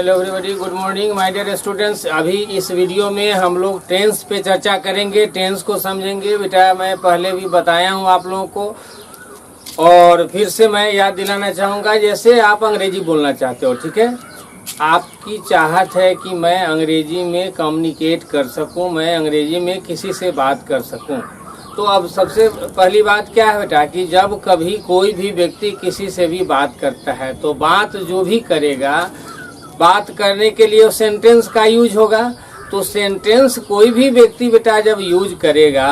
Hello everybody, good morning my dear students. अभी इस video में हम लोग टेंस पे चर्चा करेंगे, टेंस को समझेंगे। बेटा मैं पहले भी बताया हूँ आप लोगों को और फिर से मैं याद दिलाना चाहूँगा। जैसे आप अंग्रेजी बोलना चाहते हो, ठीक है, आपकी चाहत है कि मैं अंग्रेजी में कम्युनिकेट कर सकूँ, मैं अंग्रेजी में किसी से बात कर सकूँ। तो अब सबसे पहली बात क्या है बेटा कि जब कभी कोई भी व्यक्ति किसी से भी बात करता है तो बात जो भी करेगा, बात करने के लिए सेंटेंस का यूज होगा। तो सेंटेंस कोई भी व्यक्ति बेटा जब यूज करेगा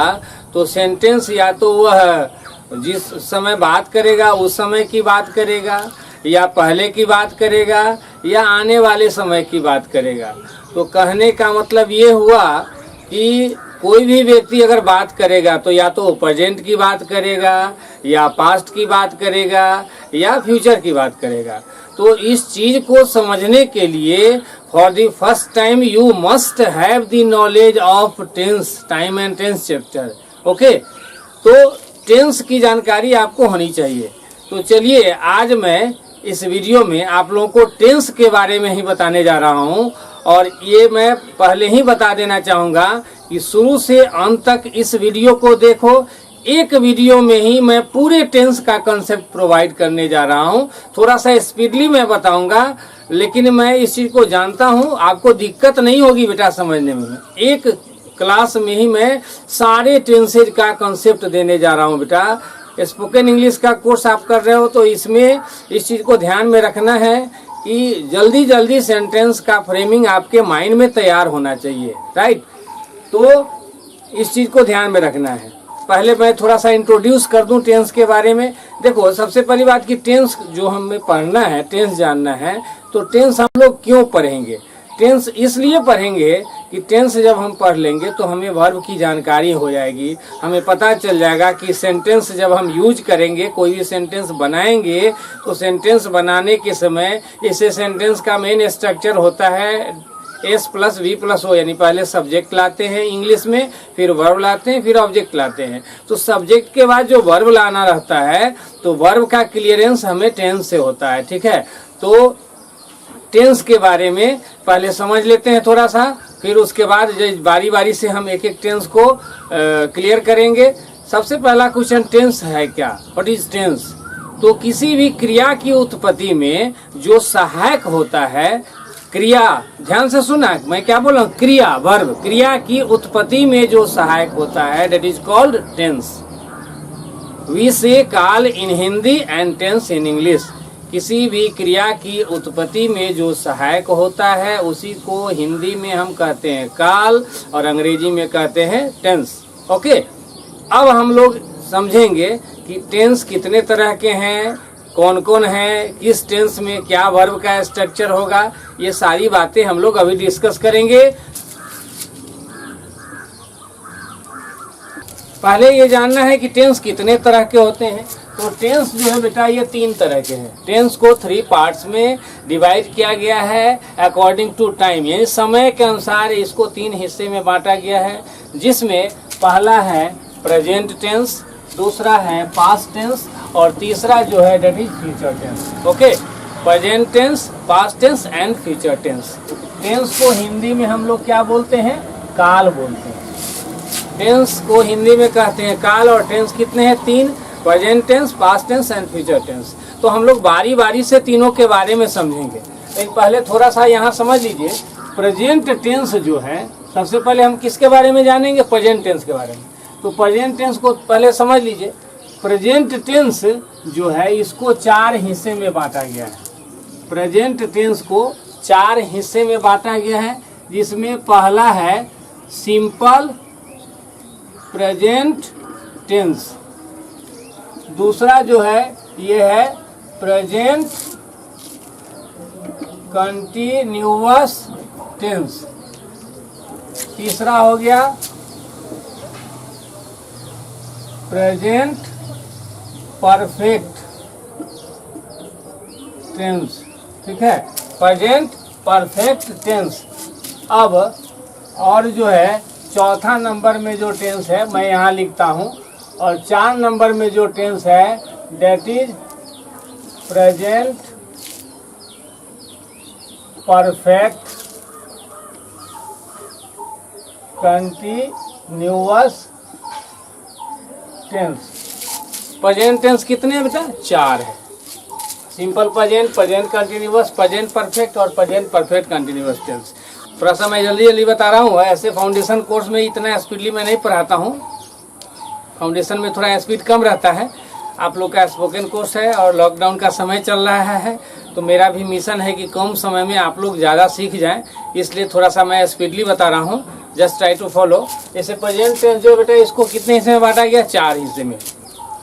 तो सेंटेंस या तो वह जिस समय बात करेगा उस समय की बात करेगा, या पहले की बात करेगा, या आने वाले समय की बात करेगा। तो कहने का मतलब ये हुआ कि कोई भी व्यक्ति अगर बात करेगा तो या तो प्रेजेंट की बात करेगा, या पास्ट की बात करेगा, या फ्यूचर की बात करेगा। तो इस चीज को समझने के लिए for the first time you must have the knowledge of tense, time and tense chapter. Okay, तो टेंस की जानकारी आपको होनी चाहिए। तो चलिए आज मैं इस वीडियो में आप लोगों को टेंस के बारे में ही बताने जा रहा हूं। और ये मैं पहले ही बता देना चाहूँगा कि शुरू से अंत तक इस वीडियो को देखो। एक वीडियो में ही मैं पूरे टेंस का कंसेप्ट प्रोवाइड करने जा रहा हूँ। थोड़ा सा स्पीडली मैं बताऊंगा, लेकिन मैं इस चीज़ को जानता हूँ, आपको दिक्कत नहीं होगी बेटा समझने में। एक क्लास में ही मैं सारे टेंसेज का कंसेप्ट देने जा रहा हूँ बेटा। स्पोकन इंग्लिश का कोर्स आप कर रहे हो तो इसमें इस चीज़ को ध्यान में रखना है कि जल्दी जल्दी सेंटेंस का फ्रेमिंग आपके माइंड में तैयार होना चाहिए, राइट। तो इस चीज़ को ध्यान में रखना है। पहले मैं थोड़ा सा इंट्रोड्यूस कर दूं टेंस के बारे में। देखो सबसे पहली बात कि टेंस जो हमें पढ़ना है, टेंस जानना है, तो टेंस हम लोग क्यों पढ़ेंगे? टेंस इसलिए पढ़ेंगे कि टेंस जब हम पढ़ लेंगे तो हमें वर्ब की जानकारी हो जाएगी। हमें पता चल जाएगा कि सेंटेंस जब हम यूज करेंगे, कोई भी सेंटेंस बनाएंगे, तो सेंटेंस बनाने के समय इसे सेंटेंस का मेन स्ट्रक्चर होता है S + V + O, यानी पहले सब्जेक्ट लाते हैं इंग्लिश में, फिर वर्ब लाते हैं, फिर ऑब्जेक्ट लाते हैं। तो सब्जेक्ट के बाद जो वर्ब लाना रहता है तो वर्ब का क्लियरेंस हमें टेंस से होता है, ठीक है। तो टेंस के बारे में पहले समझ लेते हैं थोड़ा सा, फिर उसके बाद बारी बारी से हम एक एक टेंस को क्लियर करेंगे। सबसे पहला क्वेश्चन, टेंस है क्या? What is tense? तो किसी भी क्रिया की उत्पत्ति में जो सहायक होता है, क्रिया, ध्यान से सुना मैं क्या बोल रहा हूँ, क्रिया, वर्ब, क्रिया की उत्पत्ति में जो सहायक होता है, that is called tense. We say कॉल in Hindi and tense in English. किसी भी क्रिया की उत्पत्ति में जो सहायक होता है उसी को हिंदी में हम कहते हैं काल और अंग्रेजी में कहते हैं टेंस। ओके, अब हम लोग समझेंगे कि टेंस कितने तरह के हैं, कौन कौन है, किस टेंस में क्या वर्ब का स्ट्रक्चर होगा, ये सारी बातें हम लोग अभी डिस्कस करेंगे। पहले ये जानना है कि टेंस कितने तरह के होते हैं। तो टेंस जो है बेटा ये 3 तरह के हैं। टेंस को 3 पार्ट्स में डिवाइड किया गया है अकॉर्डिंग टू टाइम, यानी समय के अनुसार इसको 3 हिस्से में बांटा गया है, जिसमें पहला है प्रेजेंट टेंस, दूसरा है पास्ट टेंस, और तीसरा जो है that is future tense. Okay, present tense, past tense and future tense. Tense को हिंदी में हम लोग क्या बोलते हैं? काल बोलते हैं। टेंस को हिंदी में कहते हैं काल, और टेंस कितने हैं? 3, present tense, past tense and future tense. तो हम लोग बारी बारी से तीनों के बारे में समझेंगे। लेकिन पहले थोड़ा सा यहाँ समझ लीजिए, प्रेजेंट टेंस जो है, सबसे पहले हम किसके बारे में जानेंगे? प्रेजेंट टेंस के बारे में। तो प्रेजेंट टेंस को पहले समझ लीजिए। प्रेजेंट टेंस जो है इसको 4 हिस्से में बांटा गया है। प्रेजेंट टेंस को 4 हिस्से में बांटा गया है, जिसमें पहला है सिंपल प्रेजेंट टेंस, दूसरा जो है ये है प्रेजेंट कंटिन्यूअस टेंस, तीसरा हो गया प्रेजेंट परफेक्ट टेंस, ठीक है, प्रेजेंट परफेक्ट टेंस। अब और जो है चौथा नंबर में जो टेंस है मैं यहाँ लिखता हूँ, और 4 नंबर में जो टेंस है that is present perfect continuous tense. Present tense कितने हैं बेटा? 4 है। Simple present, present continuous, present perfect और प्रेजेंट परफेक्ट कंटिन्यूअस टेंस। थोड़ा सा मैं जल्दी जल्दी बता रहा हूँ, ऐसे फाउंडेशन कोर्स में इतना स्पीडली मैं नहीं पढ़ाता हूँ, फाउंडेशन में थोड़ा स्पीड कम रहता है। आप लोग का स्पोकन कोर्स है और लॉकडाउन का समय चल रहा है, तो मेरा भी मिशन है कि कम समय में आप लोग ज़्यादा सीख जाएं, इसलिए थोड़ा सा मैं स्पीडली बता रहा हूँ। Just try to follow. जैसे प्रेजेंट टेंस जो बेटा, इसको कितने हिस्से में बांटा गया? 4 हिस्से में।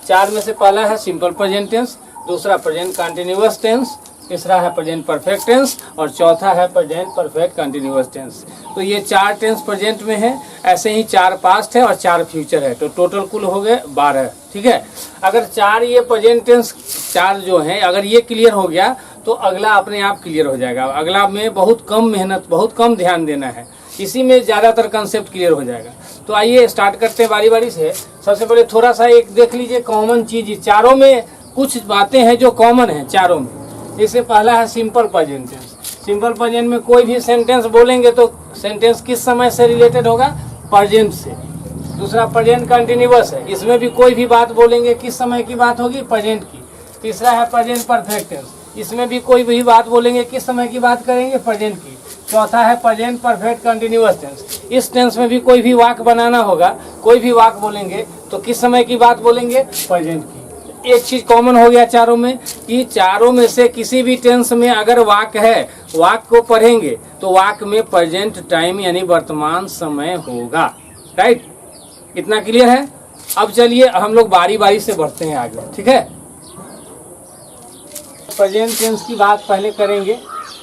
4 में से पहला है सिंपल प्रेजेंट टेंस, दूसरा प्रेजेंट कंटिन्यूअस टेंस, तीसरा है प्रेजेंट परफेक्ट टेंस और चौथा है प्रेजेंट परफेक्ट कंटिन्यूअस टेंस। तो ये 4 टेंस प्रेजेंट में है, ऐसे ही 4 पास्ट है और 4 फ्यूचर है, तो टोटल कुल हो गए 12। ठीक है, अगर 4 ये प्रेजेंट टेंस 4 जो है, अगर ये क्लियर हो गया तो अगला अपने आप क्लियर हो जाएगा। अगला में बहुत कम मेहनत, बहुत कम ध्यान देना है, इसी में ज़्यादातर कंसेप्ट क्लियर हो जाएगा। तो आइए स्टार्ट करते हैं बारी बारी से। सबसे पहले थोड़ा सा एक देख लीजिए कॉमन चीज, चारों में कुछ बातें हैं जो कॉमन है चारों में। इससे पहला है simple present tense. Simple present में कोई भी सेंटेंस बोलेंगे तो सेंटेंस किस समय से रिलेटेड होगा? प्रेजेंट से। दूसरा प्रेजेंट कंटिन्यूअस है, इसमें भी कोई भी बात बोलेंगे किस समय की बात होगी? प्रेजेंट की। तीसरा है प्रेजेंट परफेक्ट टेंस, इसमें भी कोई भी बात बोलेंगे किस समय की बात करेंगे? प्रेजेंट की। चौथा है प्रेजेंट परफेक्ट कंटिन्यूअस टेंस, इस टेंस में भी कोई भी वाक्य बनाना होगा, कोई भी वाक्य बोलेंगे तो किस समय की बात बोलेंगे? प्रेजेंट की। एक चीज कॉमन हो गया चारों में कि चारों में से किसी भी टेंस में अगर वाक्य है, वाक्य को पढ़ेंगे तो वाक्य में प्रेजेंट टाइम यानी वर्तमान समय होगा। राइट, इतना क्लियर है? अब चलिए हम लोग बारी बारी से बढ़ते हैं आगे। ठीक है, प्रेजेंट टेंस की बात पहले करेंगे।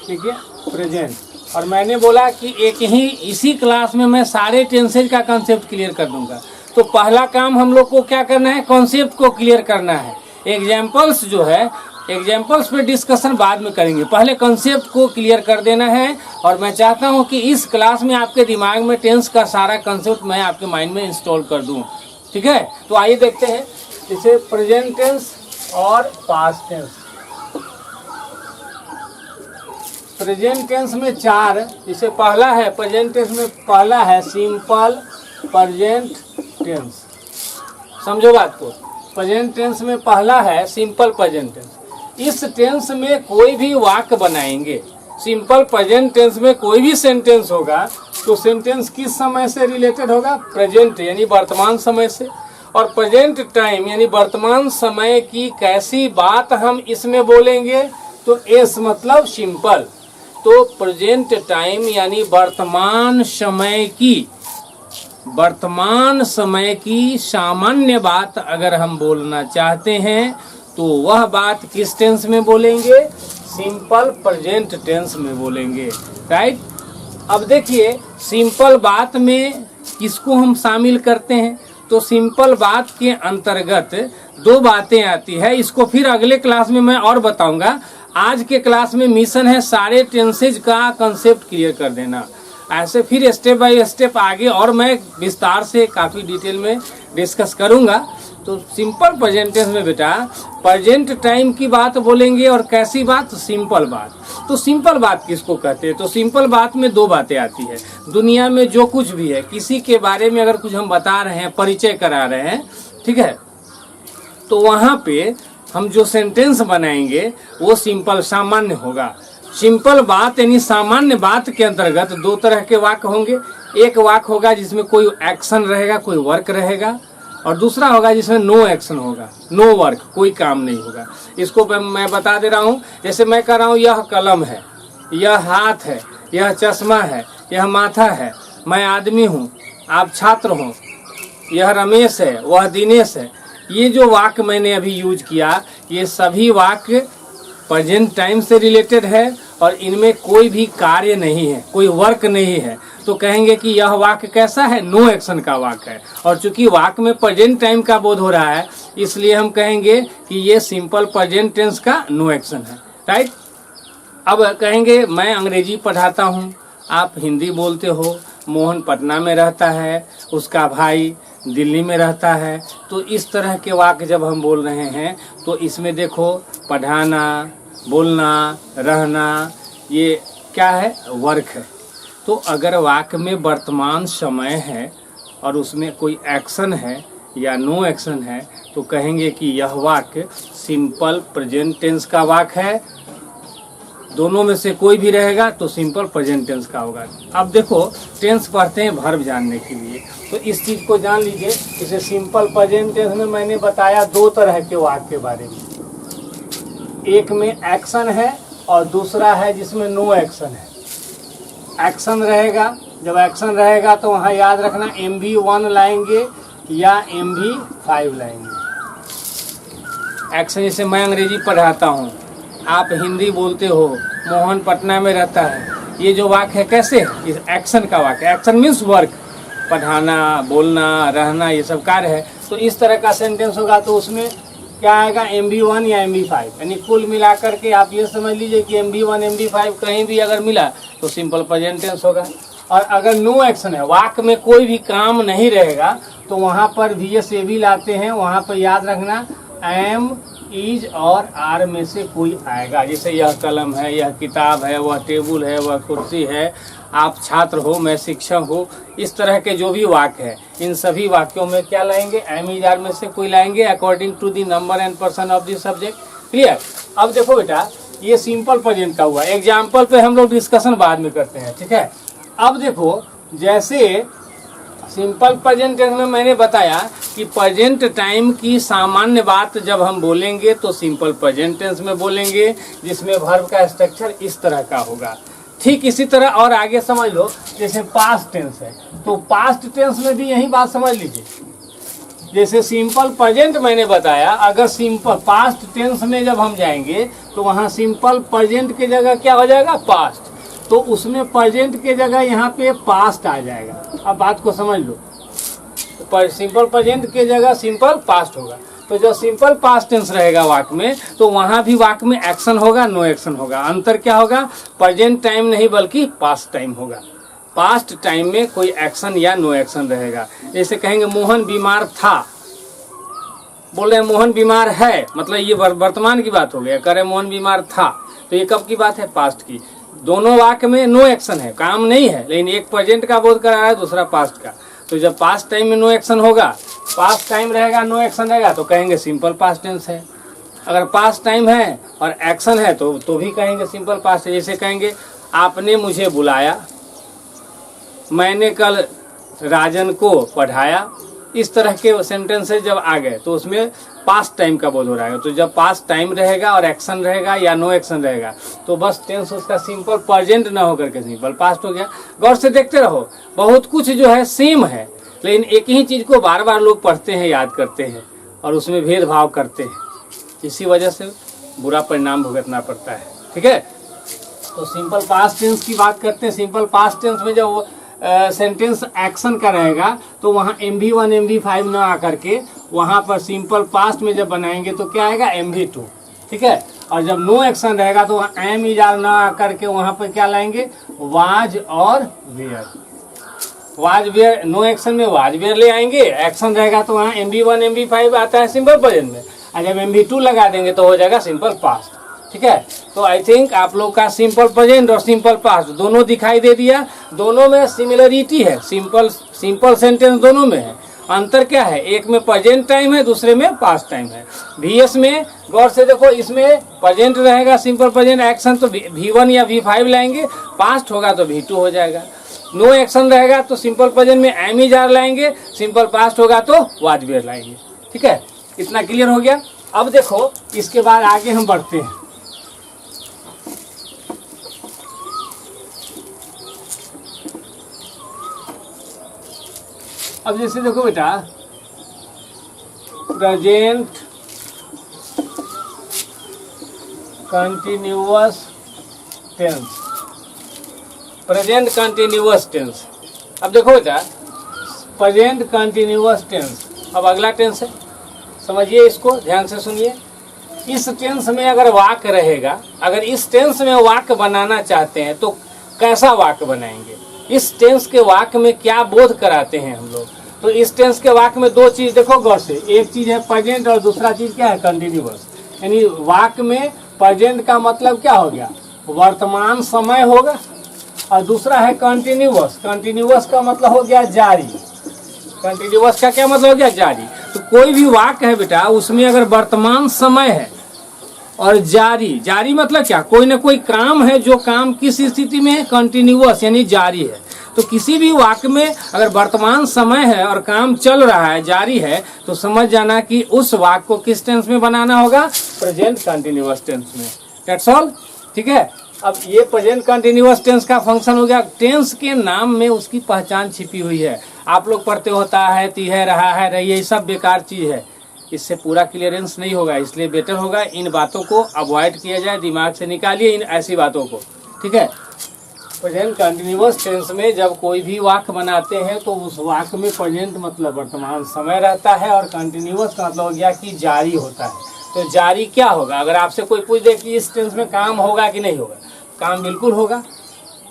ठीक है, प्रेजेंट, और मैंने बोला कि एक ही इसी क्लास में मैं सारे टेंसेज का कंसेप्ट क्लियर कर दूंगा। तो पहला काम हम लोग को क्या करना है? कॉन्सेप्ट को क्लियर करना है। एग्जाम्पल्स जो है, एग्जाम्पल्स पे डिस्कशन बाद में करेंगे, पहले कॉन्सेप्ट को क्लियर कर देना है। और मैं चाहता हूं कि इस क्लास में आपके दिमाग में टेंस का सारा कॉन्सेप्ट मैं आपके माइंड में इंस्टॉल कर दूं। ठीक है, तो आइए देखते हैं इसे प्रेजेंट टेंस और पास्ट टेंस। प्रेजेंट टेंस में 4, इसे पहला है प्रेजेंट टेंस में पहला है सिंपल प्रेजेंट टेंस। समझो बात को, प्रेजेंट टेंस में पहला है सिंपल प्रेजेंट टेंस। इस टेंस में कोई भी वाक्य बनाएंगे, सिंपल प्रेजेंट टेंस में कोई भी सेंटेंस होगा तो सेंटेंस किस समय से रिलेटेड होगा? प्रेजेंट यानी वर्तमान समय से। और प्रेजेंट टाइम यानी वर्तमान समय की कैसी बात हम इसमें बोलेंगे? तो एस मतलब सिंपल। तो प्रेजेंट टाइम यानी वर्तमान समय की सामान्य बात अगर हम बोलना चाहते हैं तो वह बात किस टेंस में बोलेंगे? सिंपल प्रेजेंट टेंस में बोलेंगे। राइट, अब देखिए सिंपल बात में किसको हम शामिल करते हैं? तो सिंपल बात के अंतर्गत 2 बातें आती है, इसको फिर अगले क्लास में मैं और बताऊंगा। आज के क्लास में मिशन है सारे टेंसेज का कंसेप्ट क्लियर कर देना। ऐसे फिर स्टेप बाय स्टेप आगे और मैं विस्तार से काफ़ी डिटेल में डिस्कस करूंगा। तो सिंपल प्रेजेंट टेंस में बेटा प्रेजेंट टाइम की बात बोलेंगे और कैसी बात? सिंपल बात। तो सिंपल बात किसको कहते हैं? तो सिंपल बात में 2 बातें आती है। दुनिया में जो कुछ भी है, किसी के बारे में अगर कुछ हम बता रहे हैं, परिचय करा रहे हैं, ठीक है, तो वहाँ पे हम जो सेंटेंस बनाएंगे वो सिंपल सामान्य होगा। सिंपल बात यानी सामान्य बात के अंतर्गत 2 तरह के वाक्य होंगे। एक वाक्य होगा जिसमें कोई एक्शन रहेगा, कोई वर्क रहेगा, और दूसरा होगा जिसमें नो एक्शन होगा, नो वर्क, कोई काम नहीं होगा। इसको मैं बता दे रहा हूँ। जैसे मैं कह रहा हूँ यह कलम है, यह हाथ है, यह चश्मा है, यह माथा है, मैं आदमी हूँ, आप छात्र हो, यह रमेश है, वह दिनेश है। ये जो वाक्य मैंने अभी यूज किया, ये सभी वाक्य प्रेजेंट टाइम से रिलेटेड है और इनमें कोई भी कार्य नहीं है, कोई वर्क नहीं है। तो कहेंगे कि यह वाक्य कैसा है? नो एक्शन का वाक्य है। और चूंकि वाक्य में प्रेजेंट टाइम का बोध हो रहा है, इसलिए हम कहेंगे कि ये सिंपल प्रेजेंट टेंस का नो एक्शन है। राइट, अब कहेंगे मैं अंग्रेजी पढ़ाता हूँ, आप हिंदी बोलते हो, मोहन पटना में रहता है, उसका भाई दिल्ली में रहता है। तो इस तरह के वाक्य जब हम बोल रहे हैं तो इसमें देखो पढ़ाना, बोलना, रहना, ये क्या है, वर्क है। तो अगर वाक्य में वर्तमान समय है और उसमें कोई एक्शन है या नो एक्शन है तो कहेंगे कि यह वाक्य सिंपल प्रेजेंट टेंस का वाक्य है। दोनों में से कोई भी रहेगा तो सिंपल प्रेजेंट टेंस का होगा। अब देखो टेंस पढ़ते हैं वर्ब जानने के लिए, तो इस चीज को जान लीजिए। इसे सिंपल प्रेजेंट टेंस में मैंने बताया दो तरह के वाक्य के बारे में, एक में एक्शन है और दूसरा है जिसमें नो एक्शन है। एक्शन रहेगा, जब एक्शन रहेगा तो वहाँ याद रखना MV1 लाएंगे या MV5 लाएंगे। एक्शन जैसे मैं अंग्रेजी पढ़ाता हूँ, आप हिंदी बोलते हो, मोहन पटना में रहता है, ये जो वाक्य है कैसे है, इस एक्शन का वाक्य। एक्शन मीन्स वर्क, पढ़ाना, बोलना, रहना, ये सब कार्य है। तो इस तरह का सेंटेंस होगा तो उसमें क्या आएगा, MV1 या MV5। यानी कुल मिलाकर के आप ये समझ लीजिए कि MV1 MV5 कहीं भी अगर मिला तो सिंपल प्रेजेंट टेंस होगा। और अगर नो एक्शन है, वाक्य में कोई भी काम नहीं रहेगा, तो वहाँ पर VS AV लाते हैं। वहाँ पर याद रखना एम, इज और आर में से कोई आएगा। जैसे यह कलम है, यह किताब है, वह टेबल है, वह कुर्सी है, आप छात्र हो, मैं शिक्षक हो, इस तरह के जो भी वाक्य है, इन सभी वाक्यों में क्या लाएंगे, एम, इज, आर में से कोई लाएंगे according to the number and person of the subject. Clear. अब देखो बेटा, ये सिंपल प्रेजेंट का हुआ। एग्जाम्पल पे हम लोग डिस्कशन बाद में करते हैं, ठीक है। अब देखो, जैसे सिंपल प्रेजेंट टेंस में मैंने बताया कि प्रेजेंट टाइम की सामान्य बात जब हम बोलेंगे तो सिंपल प्रेजेंट टेंस में बोलेंगे, जिसमें वर्ब का स्ट्रक्चर इस तरह का होगा। ठीक इसी तरह और आगे समझ लो, जैसे पास्ट टेंस है तो पास्ट टेंस में भी यही बात समझ लीजिए। जैसे सिंपल प्रेजेंट मैंने बताया, अगर सिंपल पास्ट टेंस में जब हम जाएंगे तो वहाँ सिंपल प्रेजेंट की जगह क्या हो जाएगा, पास्ट। तो उसमें प्रेजेंट के जगह यहाँ पे पास्ट आ जाएगा। अब बात को समझ लो, सिंपल प्रेजेंट के जगह सिंपल पास्ट होगा। तो जब सिंपल पास्ट टेंस रहेगा वाक्य में, तो वहाँ भी वाक्य में एक्शन होगा, नो एक्शन होगा। अंतर क्या होगा, प्रेजेंट टाइम नहीं बल्कि पास्ट टाइम होगा। पास्ट टाइम में कोई एक्शन या नो एक्शन रहेगा। जैसे कहेंगे मोहन बीमार था, बोल रहे हैं मोहन बीमार है, मतलब ये वर्तमान की बात हो गई। कह रहे मोहन बीमार था, तो ये कब की बात है, पास्ट की। दोनों वाक्य में नो एक्शन है, काम नहीं है, लेकिन एक प्रेजेंट का बोध करा है, दूसरा पास्ट का। तो जब पास्ट टाइम में नो एक्शन होगा, पास्ट टाइम रहेगा, नो एक्शन रहेगा, तो कहेंगे सिंपल पास्ट टेंस है। अगर पास्ट टाइम है और एक्शन है तो भी कहेंगे सिंपल पास्ट है। जैसे कहेंगे आपने मुझे बुलाया, मैंने कल राजन को पढ़ाया, इस तरह के सेंटेंसेस जब आ गए तो उसमें पास्ट टाइम का बोध हो रहा है। तो जब पास्ट टाइम रहेगा और एक्शन रहेगा या नो एक्शन रहेगा तो बस टेंस उसका सिंपल प्रेजेंट ना होकर के सिंपल पास्ट हो गया। गौर से देखते रहो, बहुत कुछ जो है सेम है, लेकिन एक ही चीज को बार बार लोग पढ़ते हैं, याद करते हैं और उसमें भेदभाव करते हैं। इसी वजह से बुरा परिणाम भुगतना पड़ता है। ठीक है, तो सिंपल पास्ट टेंस की बात करते हैं। सिंपल पास्ट टेंस में जब सेंटेंस एक्शन का रहेगा तो वहाँ MV1 MV5 ना आकर के वहाँ पर सिंपल पास्ट में जब बनाएंगे तो क्या आएगा, MV2। ठीक है, और जब नो एक्शन रहेगा तो वहाँ एम, इज, आर ना आकर के वहाँ पर क्या लाएंगे, वाज और were. Was were, no action में वाज वेयर ले आएंगे, एक्शन रहेगा तो वहाँ MV1 MV5 आता है सिंपल प्रेजेंट में, और जब MV2 लगा देंगे तो हो जाएगा सिंपल पास्ट। ठीक है, तो आई थिंक आप लोग का सिंपल प्रेजेंट और सिंपल पास्ट दोनों दिखाई दे दिया। दोनों में सिमिलरिटी है, सिंपल सेंटेंस दोनों में है। अंतर क्या है, एक में प्रेजेंट टाइम है, दूसरे में पास्ट टाइम है। VS में गौर से देखो, इसमें प्रेजेंट रहेगा सिंपल प्रेजेंट, एक्शन तो V1 या V5 लाएंगे, पास्ट होगा तो V2 हो जाएगा। नो एक्शन रहेगा तो सिंपल प्रेजेंट में एम, इज, आर लाएंगे, सिंपल पास्ट होगा तो वाज वेयर लाएंगे। ठीक है, इतना क्लियर हो गया। अब देखो इसके बाद आगे हम बढ़ते हैं। अब जैसे देखो बेटा, present continuous tense, present continuous tense. अब देखो बेटा, प्रेजेंट कंटिन्यूअस टेंस, अब अगला टेंस है, समझिए इसको ध्यान से सुनिए। इस टेंस में अगर वाक्य रहेगा, अगर इस टेंस में वाक्य बनाना चाहते हैं तो कैसा वाक्य बनाएंगे, इस टेंस के वाक्य में क्या बोध कराते हैं हम लोग। तो इस टेंस के वाक्य में दो चीज देखो गौर से, एक चीज है प्रेजेंट और दूसरा चीज क्या है, कंटिन्यूअस। यानी वाक्य में प्रेजेंट का मतलब क्या हो गया, वर्तमान समय होगा, और दूसरा है कंटिन्यूअस। कंटिन्यूअस का मतलब हो गया जारी। कंटिन्यूअस का क्या मतलब हो गया? जारी। तो कोई भी वाक्य है बेटा, उसमें अगर वर्तमान समय है और जारी, जारी मतलब क्या? कोई ना कोई काम है, जो काम किस स्थिति में है? कंटिन्यूअस यानी जारी है। तो किसी भी वाक्य में अगर वर्तमान समय है और काम चल रहा है, जारी है, तो समझ जाना कि उस वाक्य को किस टेंस में बनाना होगा? प्रेजेंट कंटिन्यूअस टेंस में। That's all. ठीक है। अब ये प्रेजेंट कंटिन्यूअस टेंस का फंक्शन हो गया। टेंस के नाम में उसकी पहचान छिपी हुई है। आप लोग पढ़ते होता है, ती है, रहा है, रही है, ये सब बेकार चीज है, इससे पूरा क्लियरेंस नहीं होगा। इसलिए बेटर होगा इन बातों को अवॉइड किया जाए, दिमाग से निकालिए इन ऐसी बातों को। ठीक है। प्रेजेंट कंटिन्यूअस टेंस में जब कोई भी वाक्य बनाते हैं तो उस वाक्य में प्रेजेंट मतलब वर्तमान समय रहता है, और कंटिन्यूअस का मतलब हो गया कि जारी होता है। तो जारी क्या होगा? अगर आपसे कोई पूछ दे कि इस टेंस में काम होगा कि नहीं होगा, काम बिल्कुल होगा,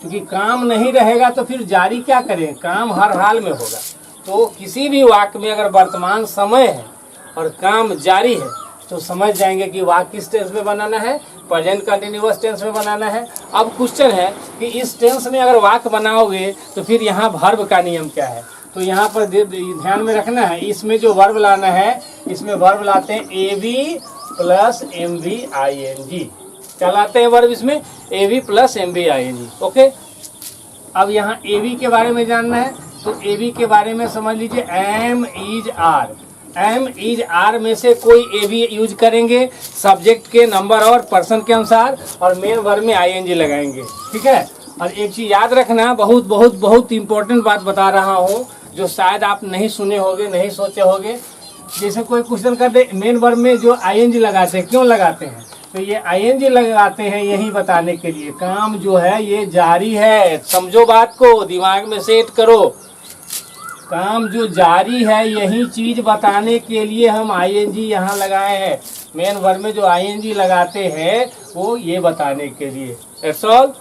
क्योंकि काम नहीं रहेगा तो फिर जारी क्या करें? काम हर हाल में होगा। तो किसी भी वाक्य में अगर वर्तमान समय है और काम जारी है तो समझ जाएंगे कि वाक्य किस टेंस में बनाना है? प्रेजेंट कंटिन्यूअस टेंस में बनाना है। अब क्वेश्चन है कि इस टेंस में अगर वाक्य बनाओगे तो फिर यहाँ वर्ब का नियम क्या है? तो यहाँ पर ध्यान में रखना है, इसमें जो वर्ब लाना है, इसमें वर्ब लाते हैं एवी प्लस MVING। क्या लाते हैं वर्ब इसमें? एवी प्लस MVING। ओके। अब यहाँ एवी के बारे में जानना है, तो एवी के बारे में समझ लीजिए am is are. Am is are में से कोई एवी यूज करेंगे सब्जेक्ट के नंबर और पर्सन के अनुसार, और मेन वर्ब में ING लगाएंगे। ठीक है। और एक चीज याद रखना, बहुत बहुत बहुत इंपॉर्टेंट बात बता रहा हूँ, जो शायद आप नहीं सुने होगे, नहीं सोचे होगे। जैसे कोई क्वेश्चन कर दे, मेन वर्ब में जो ING लगाते हैं, क्यों लगाते हैं? तो ये ING लगाते हैं यही बताने के लिए काम जो है ये जारी है। समझो बात को, दिमाग में सेट करो। काम जो जारी है यही चीज बताने के लिए हम ING यहाँ लगाए हैं। मेन वर्ब में जो ING लगाते हैं वो ये बताने के लिए। That's all.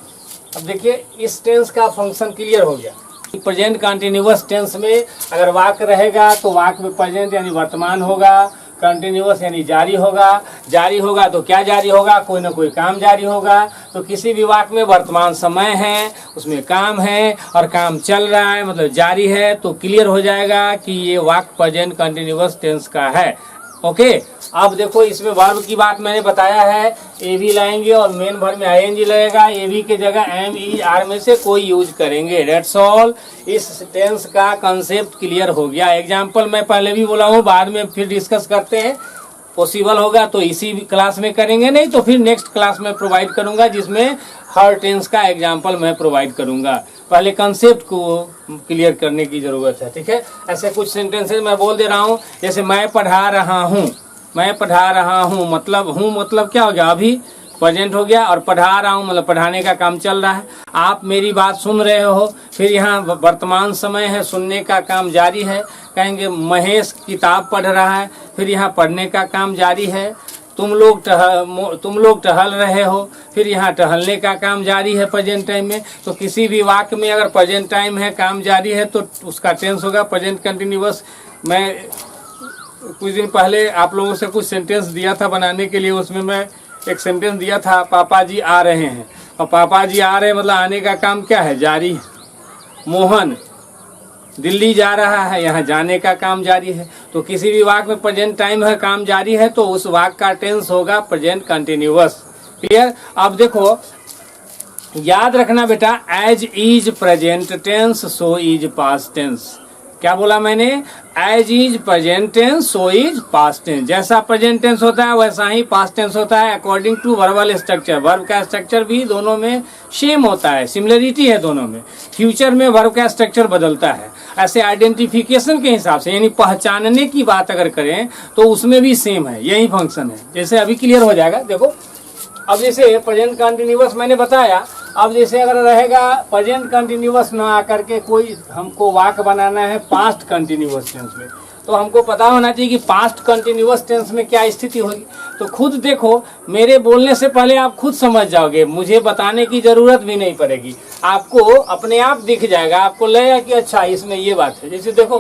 अब देखिए इस टेंस का फंक्शन क्लियर हो गया। प्रेजेंट कंटिन्यूअस टेंस में अगर वाक्य रहेगा तो वाक्य में प्रेजेंट यानी वर्तमान होगा, कंटिन्यूअस यानी जारी होगा। जारी होगा तो क्या जारी होगा? कोई ना कोई काम जारी होगा। तो किसी भी वाक्य में वर्तमान समय है, उसमें काम है और काम चल रहा है मतलब जारी है, तो क्लियर हो जाएगा कि ये वाक्य प्रेजेंट कंटिन्यूअस टेंस का है। ओके। अब देखो इसमें वर्ब की बात मैंने बताया है, एवी लाएंगे और मेन वर्ब में ING लगेगा। एवी के जगह एम इज आर में से कोई यूज करेंगे। That's all. इस टेंस का कंसेप्ट क्लियर हो गया। एग्जाम्पल मैं पहले भी बोला हूँ, बाद में फिर डिस्कस करते हैं। पॉसिबल होगा तो इसी क्लास में करेंगे, नहीं तो फिर नेक्स्ट क्लास में प्रोवाइड करूंगा, जिसमें हर टेंस का एग्जाम्पल मैं प्रोवाइड करूंगा। पहले कंसेप्ट को क्लियर करने की जरूरत है। ठीक है। ऐसे कुछ सेंटेंसेस मैं बोल दे रहा हूँ, जैसे मैं पढ़ा रहा हूँ। मैं पढ़ा रहा हूँ मतलब क्या हो गया? अभी प्रेजेंट हो गया, और पढ़ा रहा हूँ मतलब पढ़ाने का काम चल रहा है। आप मेरी बात सुन रहे हो, फिर यहाँ वर्तमान समय है, सुनने का काम जारी है। कहेंगे महेश किताब पढ़ रहा है, फिर यहाँ पढ़ने का काम जारी है। तुम लोग टहल रहे हो, फिर यहाँ टहलने का काम जारी है प्रेजेंट टाइम में। तो किसी भी वाक्य में अगर प्रेजेंट टाइम है, काम जारी है, तो उसका टेंस होगा प्रेजेंट कंटिन्यूअस। मैं कुछ दिन पहले आप लोगों से कुछ सेंटेंस दिया था बनाने के लिए, उसमें मैं एक सेंटेंस दिया था, पापा जी आ रहे हैं। और पापा जी आ रहे हैं मतलब आने का काम क्या है? जारी। मोहन दिल्ली जा रहा है, यहाँ जाने का काम जारी है। तो किसी भी वाक्य में प्रेजेंट टाइम है, काम जारी है, तो उस वाक्य का टेंस होगा प्रेजेंट कंटिन्यूअस। क्लियर? अब देखो याद रखना बेटा, as is present tense so is past tense. क्या बोला मैंने? As is present tense so is past tense. जैसा प्रेजेंट टेंस होता है वैसा ही पास्ट टेंस होता है, according to verbal structure. Verb का स्ट्रक्चर भी दोनों में सेम होता है, सिमिलरिटी है दोनों में। फ्यूचर में वर्ब का स्ट्रक्चर बदलता है। ऐसे आइडेंटिफिकेशन के हिसाब से यानी पहचानने की बात अगर करें तो उसमें भी सेम है, यही फंक्शन है। जैसे अभी क्लियर हो जाएगा। देखो अब जैसे प्रेजेंट कंटिन्यूअस मैंने बताया, अब जैसे अगर रहेगा प्रेजेंट कंटिन्यूअस ना आकर के कोई हमको वाक्य बनाना है पास्ट कंटिन्यूअस टेंस में, तो हमको पता होना चाहिए कि पास्ट कंटिन्यूअस टेंस में क्या स्थिति होगी। तो खुद देखो, मेरे बोलने से पहले आप खुद समझ जाओगे, मुझे बताने की जरूरत भी नहीं पड़ेगी, आपको अपने आप दिख जाएगा, आपको लगेगा कि अच्छा इसमें ये बात है। जैसे देखो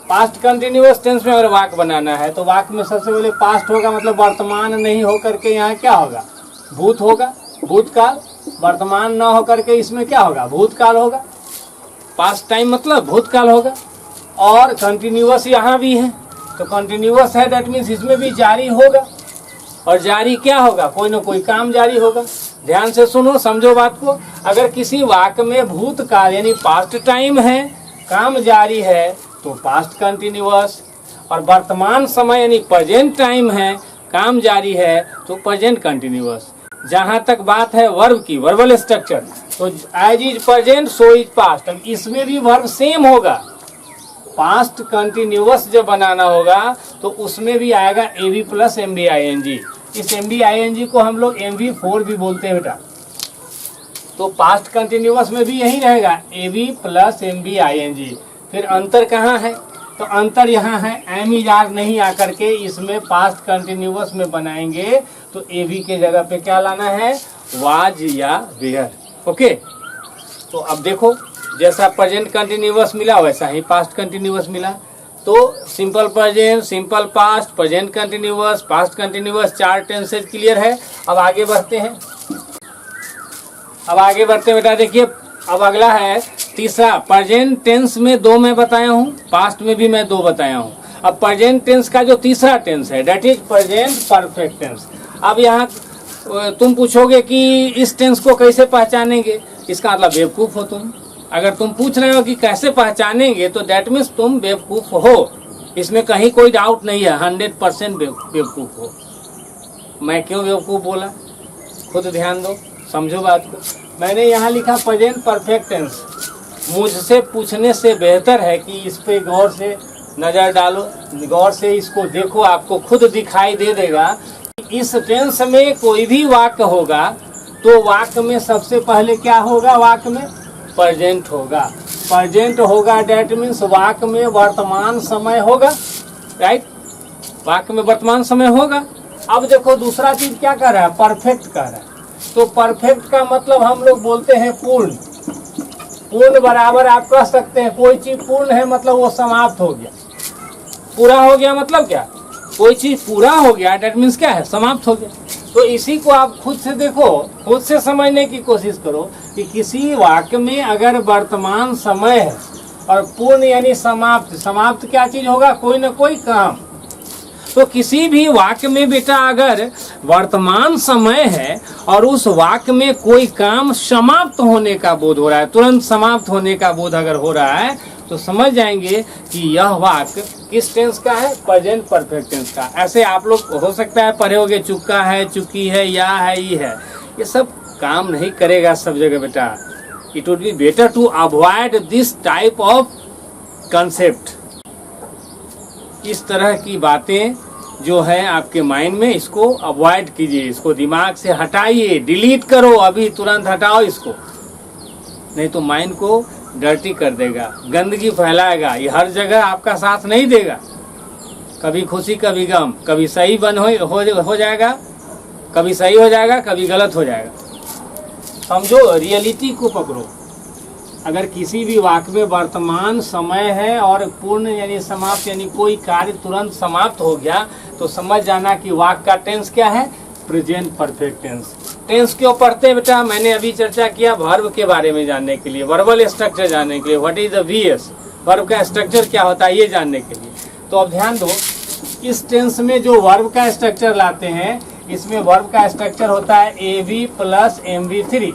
पास्ट कंटिन्यूअस टेंस में अगर वाक्य बनाना है तो वाक्य में सबसे पहले पास्ट होगा, मतलब वर्तमान नहीं होकर के यहाँ क्या होगा? भूत होगा, भूतकाल। वर्तमान न होकर के इसमें क्या होगा, भूतकाल होगा। पास्ट टाइम मतलब भूतकाल होगा। और कंटिन्यूअस यहाँ भी है, तो कंटिन्यूअस है, दैट मीन्स इसमें भी जारी होगा। और जारी क्या होगा, कोई ना कोई काम जारी होगा। ध्यान से सुनो, समझो बात को। अगर किसी वाक्य में भूतकाल यानी पास्ट टाइम है, काम जारी है, तो पास्ट कंटिन्यूअस। और वर्तमान समय यानी प्रेजेंट टाइम है, काम जारी है, तो प्रेजेंट कंटिन्यूअस। जहां तक बात है वर्ब की, वर्बल स्ट्रक्चर, तो as is present so is past. अब इसमें भी वर्ब सेम होगा। पास्ट कंटिन्यूअस जब बनाना होगा तो उसमें भी आएगा AV plus M B I N G. इस M B I N G को हम लोग MV4 भी बोलते हैं बेटा। तो पास्ट कंटिन्यूअस में भी यही रहेगा, AV plus M B I N G. फिर अंतर कहाँ है, तो अंतर यहाँ है, एम इज आर नहीं आकर के इसमें पास्ट कंटिन्यूअस में बनाएंगे तो एवी के जगह पे क्या लाना है, वाज या वेयर। ओके, तो अब देखो, जैसा प्रेजेंट कंटिन्यूअस मिला वैसा ही पास्ट कंटिन्यूअस मिला। तो simple present, simple past, present continuous, past continuous, 4 tenses clear है। अब आगे बढ़ते हैं, बेटा। देखिए, अब अगला है तीसरा। प्रेजेंट टेंस में 2 मैं बताया हूँ, पास्ट में भी मैं 2 बताया हूँ। अब प्रेजेंट टेंस का जो तीसरा टेंस है, that is present perfect tense. अब यहाँ तुम पूछोगे कि इस टेंस को कैसे पहचानेंगे, इसका मतलब बेवकूफ हो तुम। अगर तुम पूछ रहे हो कि कैसे पहचानेंगे, तो दैट मीन्स तुम बेवकूफ हो, इसमें कहीं कोई डाउट नहीं है, 100% बेवकूफ हो। मैं क्यों बेवकूफ बोला, खुद ध्यान दो, समझो बात को। मैंने यहाँ लिखा प्रेजेंट परफेक्ट टेंस। मुझसे पूछने से बेहतर है कि इस पे गौर से नजर डालो, गौर से इसको देखो, आपको खुद दिखाई दे देगा। इस टेंस में कोई भी वाक्य होगा तो वाक्य में सबसे पहले क्या होगा, वाक्य में प्रेजेंट होगा। प्रेजेंट होगा, डेट मीन्स वाक्य में वर्तमान समय होगा, राइट, वाक्य में वर्तमान समय होगा। अब देखो दूसरा चीज क्या कर रहा है, परफेक्ट कर रहा है। तो परफेक्ट का मतलब हम लोग बोलते हैं पूर्ण। पूर्ण बराबर आप कह सकते हैं, कोई चीज पूर्ण है मतलब वो समाप्त हो गया। पूरा हो गया मतलब क्या, कोई चीज पूरा हो गया, डेट मीन्स क्या है, समाप्त हो गया। तो इसी को आप खुद से देखो, खुद से समझने की कोशिश करो कि किसी वाक्य में अगर वर्तमान समय है और पूर्ण यानी समाप्त, समाप्त क्या चीज होगा, कोई ना कोई काम। तो किसी भी वाक्य में बेटा अगर वर्तमान समय है और उस वाक्य में कोई काम समाप्त होने का बोध हो रहा है, तुरंत समाप्त होने का बोध अगर हो रहा है, तो समझ जाएंगे कि यह वाक्य किस टेंस का है, प्रेजेंट परफेक्ट टेंस का। ऐसे आप लोग हो सकता है पढ़े होगे, चुका है, चुकी है, या है, ये है, ये सब काम नहीं करेगा सब जगह बेटा। It would be better to avoid this type of concept. इस तरह की बातें जो है आपके माइंड में, इसको अवॉइड कीजिए, इसको दिमाग से हटाइए, डिलीट करो, अभी तुरंत हटाओ इसको, नहीं तो माइंड को डर्टी कर देगा, गंदगी फैलाएगा, ये हर जगह आपका साथ नहीं देगा। कभी खुशी कभी गम, कभी सही हो जाएगा, कभी सही हो जाएगा, कभी गलत हो जाएगा। समझो, रियलिटी को पकड़ो। अगर किसी भी वाक्य में वर्तमान समय है और पूर्ण यानी समाप्त यानी कोई कार्य तुरंत समाप्त हो गया, तो समझ जाना कि वाक्य का टेंस क्या है, प्रेजेंट परफेक्ट टेंस। टेंस क्यों पढ़ते हैं बेटा, मैंने अभी चर्चा किया वर्ब के बारे में जानने के लिए, वर्बल स्ट्रक्चर जानने के लिए, what is the VS, verb का स्ट्रक्चर क्या होता है ये जानने के लिए। तो अब ध्यान दो, इस टेंस में जो वर्ब का स्ट्रक्चर लाते हैं, इसमें वर्ब का स्ट्रक्चर होता है AV plus MV3,